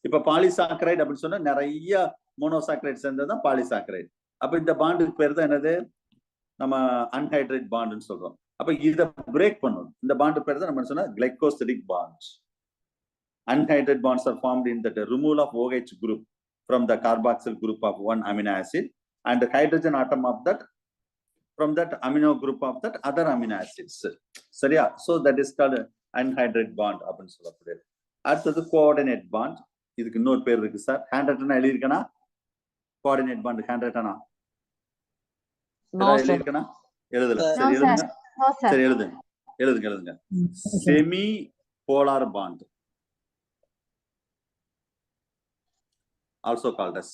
இப்ப பாலிசாக்கரைட் அப்படின்னு சொன்னா நிறைய மோனோசாக்கரைட் சேர்ந்ததுதான் பாலிசாக்கரைட். அப்ப இந்த பாண்டுக்கு பேர் தான் என்னது? நம்ம அன்ஹைட்ரேட் பாண்டுன்னு சொல்றோம். அப்ப இதை பிரேக் பண்ணும். இந்த பாண்டு பேர் தான் நம்ம சொன்னா glycosidic bonds. Unhydrated bonds are formed in the removal of OH group from the carboxyl group of one amino acid and the hydrogen atom of that from that amino group of that other amino acids. சரியா? So that is called unhydrated bond அப்படின்னு சொல்லப்படுது. அடுத்தது coordinate bond. இதுக்கு இன்னொரு பேர் இருக்கு sir. Hand ரைட்டனா எழுதியிருக்கேனா? கோஆர்டினேட் பாண்ட் ஹேண்ட் ரைட்டனா எழுதியிருக்கேனா? எழுதல. சரி எழுதுங்க. சரி எழுதுங்க. Semi polar bond, also called as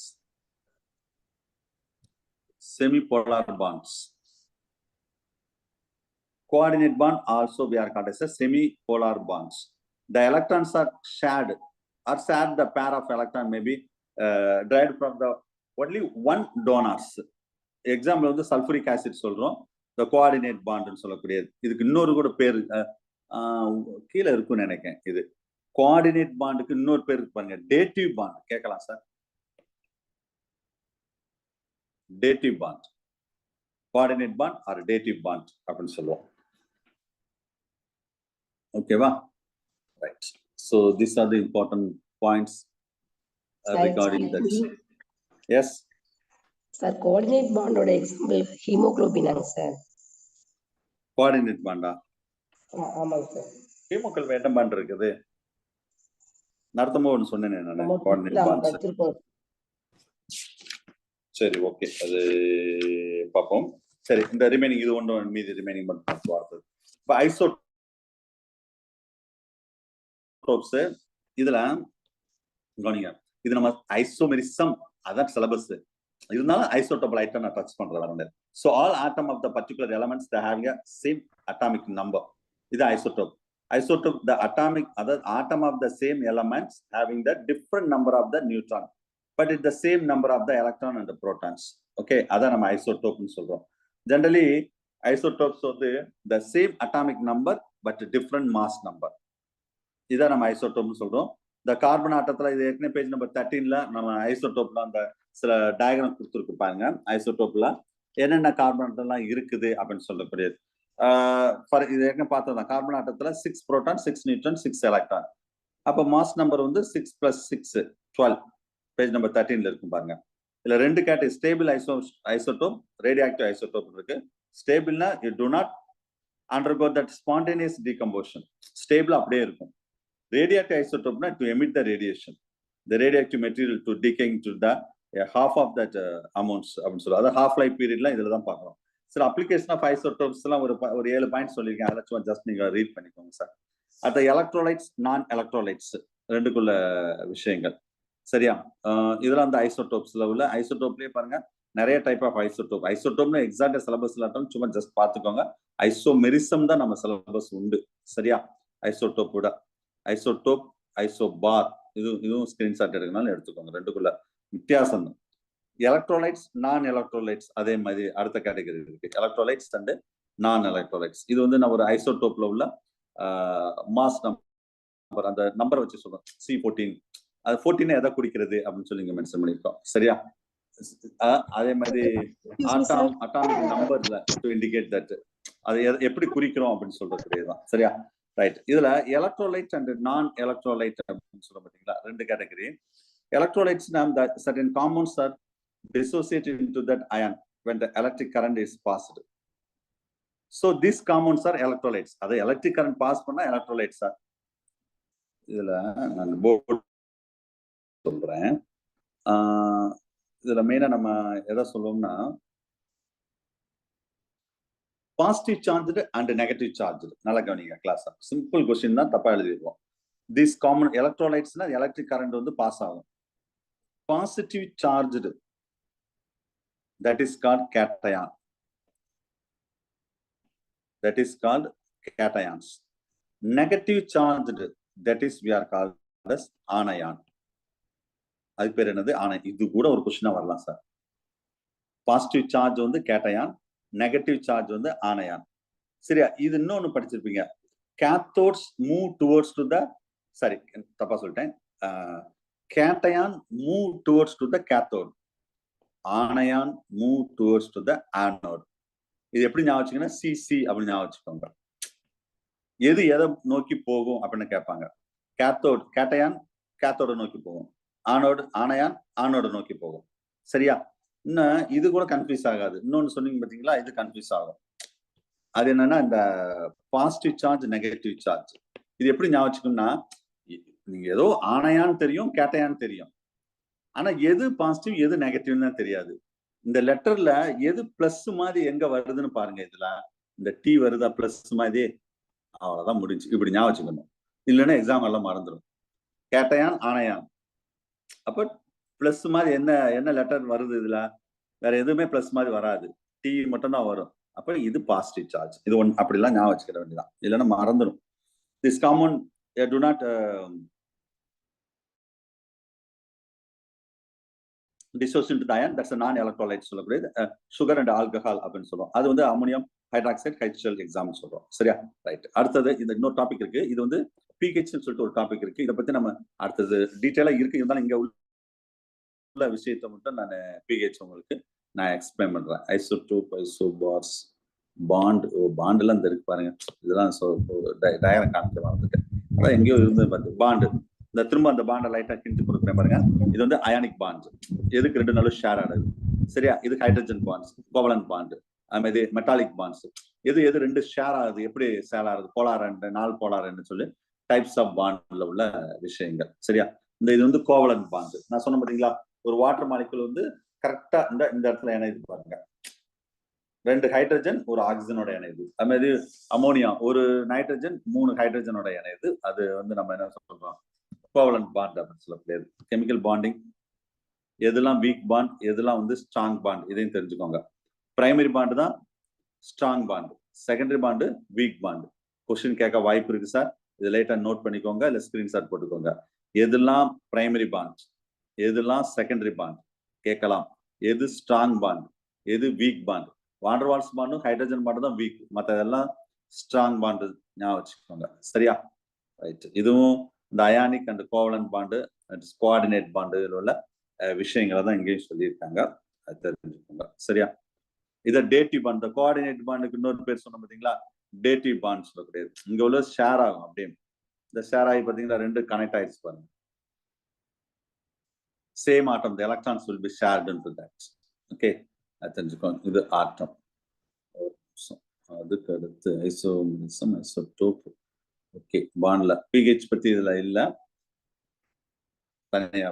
semi-polar bonds. Coordinate bond also we are called as a semi-polar bonds. The electrons are shared the pair of electron may be derived from the only one donors. Example வந்து sulphuric acid சொல்றோம். The coordinate bond ன்னு சொல்லக்கூடியது. இதுக்கு இன்னொரு கூட பேர் கீழே இருக்கும்னு நினைக்கிறேன். இது கோஆர்டினேட் பாண்டுக்கு இன்னொரு பேர் இருக்கு பாருங்க, டேட்டிவ் பாண்ட். கேட்கலாம் sir. dative bond. Coordinate bond or dative bond அப்படின்னு சொல்லுவோம். ஓகேவா? Right. So these are the important points regarding that. Yes. Sir, coordinate bond ஓட example haemoglobin sir. Coordinate Panda? ஆமாங்க சார். ஹீமோகுளோபின் என்ன பாண்ட் இருக்குது? நடத்தமோ ஒன்று சொன்னேனே நான் கோஆர்டினேட் பாண்ட். சரி, ஓகே, அது பார்ப்போம். சரி, இந்த ரிமைனிங் இது ஒன்று மீதி ரிமைனிங் மட்டும் பார்த்தது. இப்போ ஐசோடோப்ஸ் இதுல கவனிங்க, இது நம்ம ஐசோமெரிசம் அதான் சிலபஸ். இருந்தாலும் ஐசோடோபல் ஐட்டம் நான் டச் பண்றேன். So all atom of the particular elements they having a same atomic number. இது isotope. Isotope, the atomic, other atom of the same elements having the different number of the neutron, but it's the same number of the electron and the protons. Okay, அதான் நம்ம isotope சொல்றோம். Generally, isotopes வந்து the same atomic number but different mass number. இதான் நம்ம isotope சொல்றோம். இந்த carbon ஆட்டத்துல இது ஏற்கனவே பேஜ் நம்பர் 13ல நம்ம ஐசோடோப்ல அந்த சில டயக்ராம் கொடுத்துருக்கு பாருங்க. ஐசோடோப்ல என்னென்ன கார்பன் ஆட்டம்லாம் இருக்குது அப்படின்னு சொல்லக்கூடியது. இது ஏற்கனவே பார்த்தோம், கார்பன் ஆட்டத்துல 6 புரோட்டான், 6 நியூட்ரான், 6 எலக்ட்ரான். அப்ப மாஸ் நம்பர் வந்து 6 + 6 12. பேஜ் நம்பர் 13ல இருக்கும் பாருங்க. இதுல ரெண்டு category, stable isotope, radioactive isotope இருக்கு. ஸ்டேபிள்னா you do not undergo that spontaneous decomposition, stable அப்படியே இருக்கும். ரேடியோஆக்டிவ் ஐசோடோப்னா to emit the radiation, the radioactive material to decaying to the half of that amounts அப்படின்னு சொல்லுவோம். அதாவது ஹாஃப் லைஃப் பீரியட்லாம் இதுல தான் பார்க்கணும். சில அப்ளிகேஷன் ஆஃப் ஐசோடோப்ஸ் எல்லாம் ஒரு 7 பாயிண்ட் சொல்லியிருக்கேன். அதெல்லாம் சும்மா ஜஸ்ட் நீங்க ரீட் பண்ணிக்கோங்க சார். அடுத்த எலக்ட்ரோலைட்ஸ், நான் எலக்ட்ரோலைட்ஸ் ரெண்டுக்குள்ள விஷயங்கள். சரியா? இதெல்லாம் அந்த ஐசோடோப்ஸ்ல உள்ள ஐசோடோப்லயே பாருங்க நிறைய டைப் ஆஃப் ஐசோடோப். ஐசோடோப்னு எக்ஸாக்ட் சிலபஸ் இல்லாட்டாலும் சும்மா ஜஸ்ட் பார்த்துக்கோங்க. ஐசோமெரிசம் தான் நம்ம சிலபஸ் உண்டு. சரியா? ஐசோடோப்போட ஐசோடோப், ஐசோபார், இதுவும் ஸ்கிரீன்ஷாட் எடுக்கனாலும் எடுத்துக்கோங்க. ரெண்டுக்குள்ள வித்தியாசம் தான். எலக்ட்ரோலைட்ஸ், நான் எலக்ட்ரோலைட்ஸ் அதே மாதிரி அடுத்த கேட்டகரி இருக்கு. எலக்ட்ரோலைட்ஸ் அண்ட் நான் எலக்ட்ரோலைட்ஸ். இது வந்து நம்ம ஒரு ஐசோடோப்ல உள்ள மாஸ் நம்பர், அந்த நம்பரை வச்சு சொல்றோம். C14, அது 14 எதை குறிக்கிறது அப்படின்னு சொல்லி இங்க மென்ஷன் பண்ணிருக்கோம். சரியா? அதே மாதிரி அட்டாமிக் நம்பர்ல டு இண்டிகேட் தட், அதை எப்படி குறிக்கிறோம் அப்படின்னு சொல்றதுதான். சரியா? ரைட். இதுல எலக்ட்ரோலைட் அண்ட் நான் எலக்ட்ரோலைட் அப்படின்னு சொல்ல பார்த்தீங்களா, ரெண்டு category. Electrolytes have that certain compounds are dissociated into that ion when the electric current is passed. So these compounds are electrolytes. That electric current pass பண்ணா electrolytes are. இதுல நான் board சொல்றேன். இதுல மெயினா நம்ம எதை சொல்லுவோம்னா positive charged and negative charged. நல்லா கவனிங்க கிளாஸ். சிம்பிள் கொஸ்டின் தான், தப்பா எழுதிடுவோம். These common electrolytesனா எலக்ட்ரிக் கரண்ட் வந்து பாஸ் ஆகும். Positive charged, that is called cation. That is called cations. Negative charged, that is we are called as anion. அது பேர் என்னது? ஆன. இது கூட ஒரு கொஸ்டினா வரலாம் சார். பாசிட்டிவ் சார்ஜ் வந்து கேட்டயான், நெகட்டிவ் சார்ஜ் வந்து ஆனயான். சரியா? இது இன்னொன்னு படிச்சிருப்பீங்க. Cathodes move towards to the, sorry தப்பா சொல்லிட்டேன். Cation move towards to the cathode. Anion move towards to the anode. இது எப்படி ஞாபகம் வச்சுக்கன்னா CC அப்படின்னு ஞாபகம் வச்சுக்கோங்க. எது எதை நோக்கி போகும் அப்படின்னு கேட்பாங்க. கேத்தோட், கேட்டயான் கேத்தோட நோக்கி போகும். ஆனோடு, ஆனயான் ஆனோட நோக்கி போகும். சரியா? இன்னும் இது கூட கன்ஃபியூஸ் ஆகாது. இன்னொன்னு சொன்னீங்க பார்த்தீங்களா, இது கன்ஃபியூஸ் ஆகும். அது என்னன்னா இந்த பாசிட்டிவ் சார்ஜ், நெகட்டிவ் சார்ஜ். இது எப்படி ஞாபகம் வச்சுக்கணும்னா, நீங்க ஏதோ ஆனையான்னு தெரியும், கேட்டையான்னு தெரியும். ஆனா எது பாசிட்டிவ் எது நெகட்டிவ்னு தான் தெரியாது. இந்த லெட்டர்ல எது பிளஸ் மாதிரி எங்க வருதுன்னு பாருங்க. இதுல இந்த டி வருதா பிளஸ் மாதிரி, அவ்வளவுதான் முடிஞ்சு. இப்படி ஞாபகம் வச்சுக்கணும். இல்லைன்னா எக்ஸாம் எல்லாம் மறந்துடும். கேட்டையான், ஆனையான். அப்ப பிளஸ் மாதிரி என்ன லெட்டர் வருது இதுல? வேற எதுவுமே பிளஸ் மாதிரி வராது, டி மட்டும் தான் வரும். அப்ப இது பாசிட்டிவ் சார்ஜ். இது ஒன் அப்படிலாம் ஞாபகம் வச்சுக்கிற வேண்டியதான், இல்லைன்னா மறந்துடும். This common do not dissociate into the ion. That's a non-electrolyte சொல்லக்கூடியது. சுகர் அண்ட் ஆல்கஹால் அப்படின்னு சொல்லுவோம். அது வந்து அமோனியம் ஹைட்ராக்சைடு ஹைட்ரல் எக்ஸாம் சொல்றோம். சரியா? ரைட். அடுத்தது இந்த இன்னொரு டாபிக் இருக்கு. இது வந்து pH சொல்லிட்டு ஒரு டாபிக் இருக்கு. இதை பத்தி நம்ம அடுத்தது டீட்டெயிலா இருக்கு. இருந்தாலும் இங்க உள்ள விஷயத்தை மட்டும் நான் pH உங்களுக்கு நான் எக்ஸ்பிளைன் பண்றேன். Isotope, isobars, bond. பாண்டுலாம் இருக்கு பாருங்க. இதெல்லாம் டயக்ராம் காமிக்க மறந்துட்டேன். அதான் எங்கேயோ இருந்து பார்த்து பாண்டு. இந்த திரும்ப அந்த பாண்டை லைட்டா கிண்டி கொடுக்குறேன் பாருங்க. இது வந்து அயானிக் பாண்ட். எதுக்கு ரெண்டு நாளும் ஷேர் ஆகுது. சரியா? இது ஹைட்ரஜன் பாண்ட்ஸ், கோவலன்ட் பாண்ட். அது மெட்டாலிக் பாண்ட்ஸ். எது ரெண்டு ஷேர் ஆகுது, எப்படி ஷேர் ஆகுது, போலார் அண்ட் நாள் போலார் சொல்லி டைப்ஸ் ஆஃப் பாண்ட்ல உள்ள விஷயங்கள். சரியா? இது வந்து கோவலன்ட் பாண்ட். நான் சொன்ன பாத்தீங்களா, ஒரு வாட்டர் மாலிகுல் வந்து கரெக்டா இந்த இடத்துல இணையுது பாருங்க. 2 ஹைட்ரஜன் ஒரு ஆக்சிஜனோட இணையுது. அது மாதிரி அமோனியா ஒரு நைட்ரஜன் 3 ஹைட்ரஜனோட இணையுது. அது வந்து நம்ம என்ன சொல்றோம், கோவலன்ட் பாண்ட் அப்படின்னு சொல்லக்கூடியது. கெமிக்கல் பாண்டிங் எதெல்லாம் வீக் பாண்ட், எதெல்லாம் வந்து ஸ்ட்ராங் பாண்ட், இதையும் தெரிஞ்சுக்கோங்க. பிரைமரி பாண்ட் தான் strong bond, secondary bond week bond. Question கேட்க வாய்ப்பு இருக்கு சார். இது லைட்டா நோட் பண்ணிக்கோங்க, இல்ல ஸ்கிரீன்ஷாட் போட்டுக்கோங்க. எதெல்லாம் பிரைமரி பாண்ட், எதெல்லாம் செகண்டரி பாண்ட் கேட்கலாம். எது ஸ்ட்ராங் பாண்ட், எது வீக் பாண்ட். வாண்டர்வால்ஸ் பாண்டும் ஹைட்ரஜன் பாண்டு தான் வீக், மற்றதெல்லாம் ஸ்ட்ராங் பாண்டு ஞாபகம் வச்சுக்கோங்க. சரியா? ரைட். இதுவும் இந்த ionic and covalent bond, coordinate bond உள்ள விஷயங்களை தான் இங்கேயும் சொல்லியிருக்காங்க. அது தெரிஞ்சுக்கோங்க. சரியா? இதை டேட்டிவ் பாண்ட். இந்த கோஆர்டினேட் பாண்டுக்கு இன்னொரு பேர் சொன்ன பார்த்தீங்களா, டேட்டிவ் பாண்ட் சொல்லக்கூடியது. இங்க உள்ள ஷேர் ஆகும். அப்படியே இந்த ஷேர் ஆகி பார்த்தீங்கன்னா 2 கனெக்ட் ஆயிடுச்சு பாருங்க. Same atom, the electrons will be shared into that. Okay, அது தெரிஞ்சுக்கோங்க. இது ஆட்டம். அதுக்கு அடுத்து ஐசோமெரிசம், ஐசோடோப். ஓகே, பாண்ட்ல pH பத்தி இதுல இல்ல, தனியா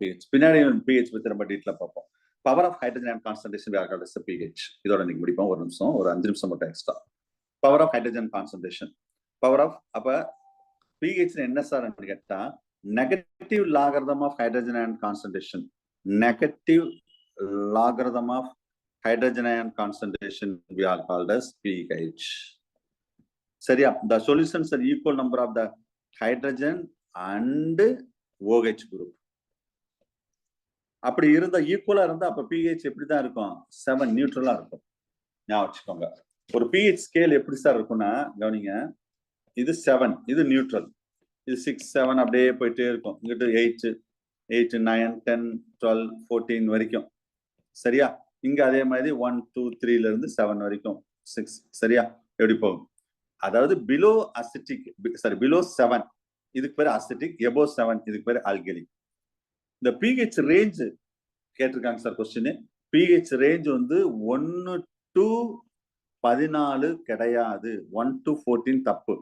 pH பின்னாடி pH பத்தி ரொம்ப டீட்டெயிலா பார்ப்போம். Power of hydrogen ion concentration we are called as the pH. இதோட நீங்க முடிப்போம். ஒரு நிமிஷம், ஒரு 5 நிமிஷம் மட்டும் extra. Power of hydrogen concentration. Power of அப்ப pH என்ன சார் கேட்டா, negative logarithm of hydrogen ion concentration. Negative logarithm of hydrogen ion concentration we are called as pH. சரியா? The solutions are equal number of the hydrogen and OH group. அப்படி இருந்தா ஈக்குவலா இருந்தா அப்ப pH எப்படிதான் இருக்கும்? 7 நியூட்ரலா இருக்கும். ஞாபகம் வச்சுக்கோங்க. ஒரு pH ஸ்கேல் எப்படி சார் இருக்கும்னா, கவனிங்க, இது 7, இது நியூட்ரல். இது 6, 7 அப்படியே போயிட்டே இருக்கும். இங்கிட்டு 8, 9, 10, 12, 14 வரைக்கும். சரியா? இங்க அதே மாதிரி 1, 2, 3ல இருந்து 7 வரைக்கும் 6. சரியா? எப்படி போகும்? அதாவது பிலோ அசிட்டிக், பிலோ 7 இதுக்கு பேரு அசிட்டிக், எபோ 7 இதுக்கு பேரு ஆல்கலிக். இந்த pH ரேஞ்ச் கேட்டிருக்காங்க சார் கொஸ்டின். pH ரேஞ்ச் வந்து 1 to 14 கிடையாது. 1 to 14 தப்பு.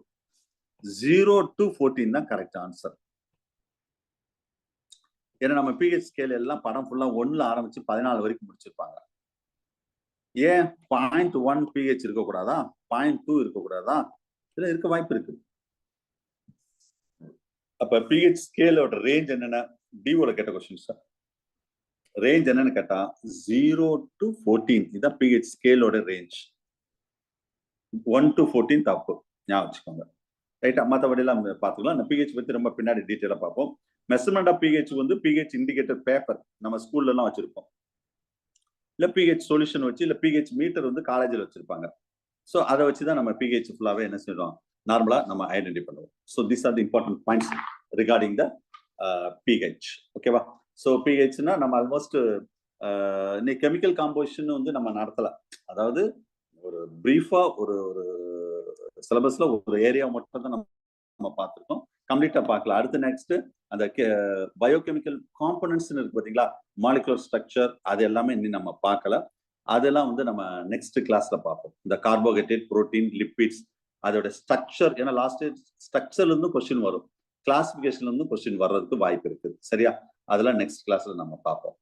0 to 14 தான் கரெக்ட் ஆன்சர். ஏன்னா நம்ம pH ஸ்கேல் எல்லாம் படம் ஃபுல்லா 1ல ஆரம்பிச்சு 14 வரைக்கும் முடிச்சிருப்பாங்க. ஏன் 0.1 pH இருக்கக்கூடாதா? 0.2 இருக்கக்கூடாதா? இதுல இருக்க வாய்ப்பு இருக்கு. அப்ப pH ஸ்கேலோட ரேஞ்ச் என்னன்னா, டிஓல கேட்ட கொஸ்டின் சார். ரேஞ்ச் என்னன்னு கேட்டா 0 to 14 இதான் pH ஸ்கேலோட ரேஞ்ச். 1 to 14 தப்பு. ஞாபகம் வச்சுக்கோங்க. ரைட்டா? மற்றபடி எல்லாம் பார்த்துக்கலாம். அந்த pH பத்தி ரொம்ப பின்னாடி டீட்டெயிலா பார்ப்போம். மெஷர்மெண்ட் ஆஃப் pH வந்து pH இண்டிகேட்டர் பேப்பர் நம்ம ஸ்கூல்ல எல்லாம் வச்சிருப்போம். இல்ல pH சொல்யூஷன் வச்சு, இல்ல pH மீட்டர் வந்து காலேஜ்ல வச்சிருப்பாங்க. ஸோ அதை வச்சுதான் நம்ம pH ஃபுல்லாவே என்ன செய்யறோம், நார்மலா நம்ம ஐடென்டிஃபை பண்ணுவோம். So this are the important points regarding the pH. ஓகேவா? ஸோ pHனா நம்ம ஆல்மோஸ்ட் இன்னைக்கு கெமிக்கல் காம்போசிஷன் வந்து நம்ம நடத்தல. அதாவது ஒரு பிரீஃபா ஒரு சிலபஸ்ல ஒரு ஏரியா மட்டும் தான் நம்ம பார்த்துருக்கோம். கம்ப்ளீட்டா பார்க்கல. அடுத்து நெக்ஸ்ட் அந்த பயோகெமிக்கல் காம்பனன்ட்ஸ் இருக்கு பாத்தீங்களா, மாலிகுலர் ஸ்ட்ரக்சர், அது எல்லாமே இன்னும் நம்ம பார்க்கல. அதெல்லாம் வந்து நம்ம நெக்ஸ்ட் கிளாஸ்ல பார்ப்போம். இந்த கார்போஹைட்ரேட், புரோட்டீன், லிப்பிட்ஸ், அதோட ஸ்ட்ரக்சர். ஏன்னா லாஸ்ட் ஸ்ட்ரக்சர்ல இருந்து கொஸ்டின் வரும், கிளாசிபிகேஷன்ல இருந்து கொஸ்டின் வர்றதுக்கு வாய்ப்பு இருக்கு. சரியா? அதெல்லாம் நெக்ஸ்ட் கிளாஸ்ல நம்ம பார்ப்போம்.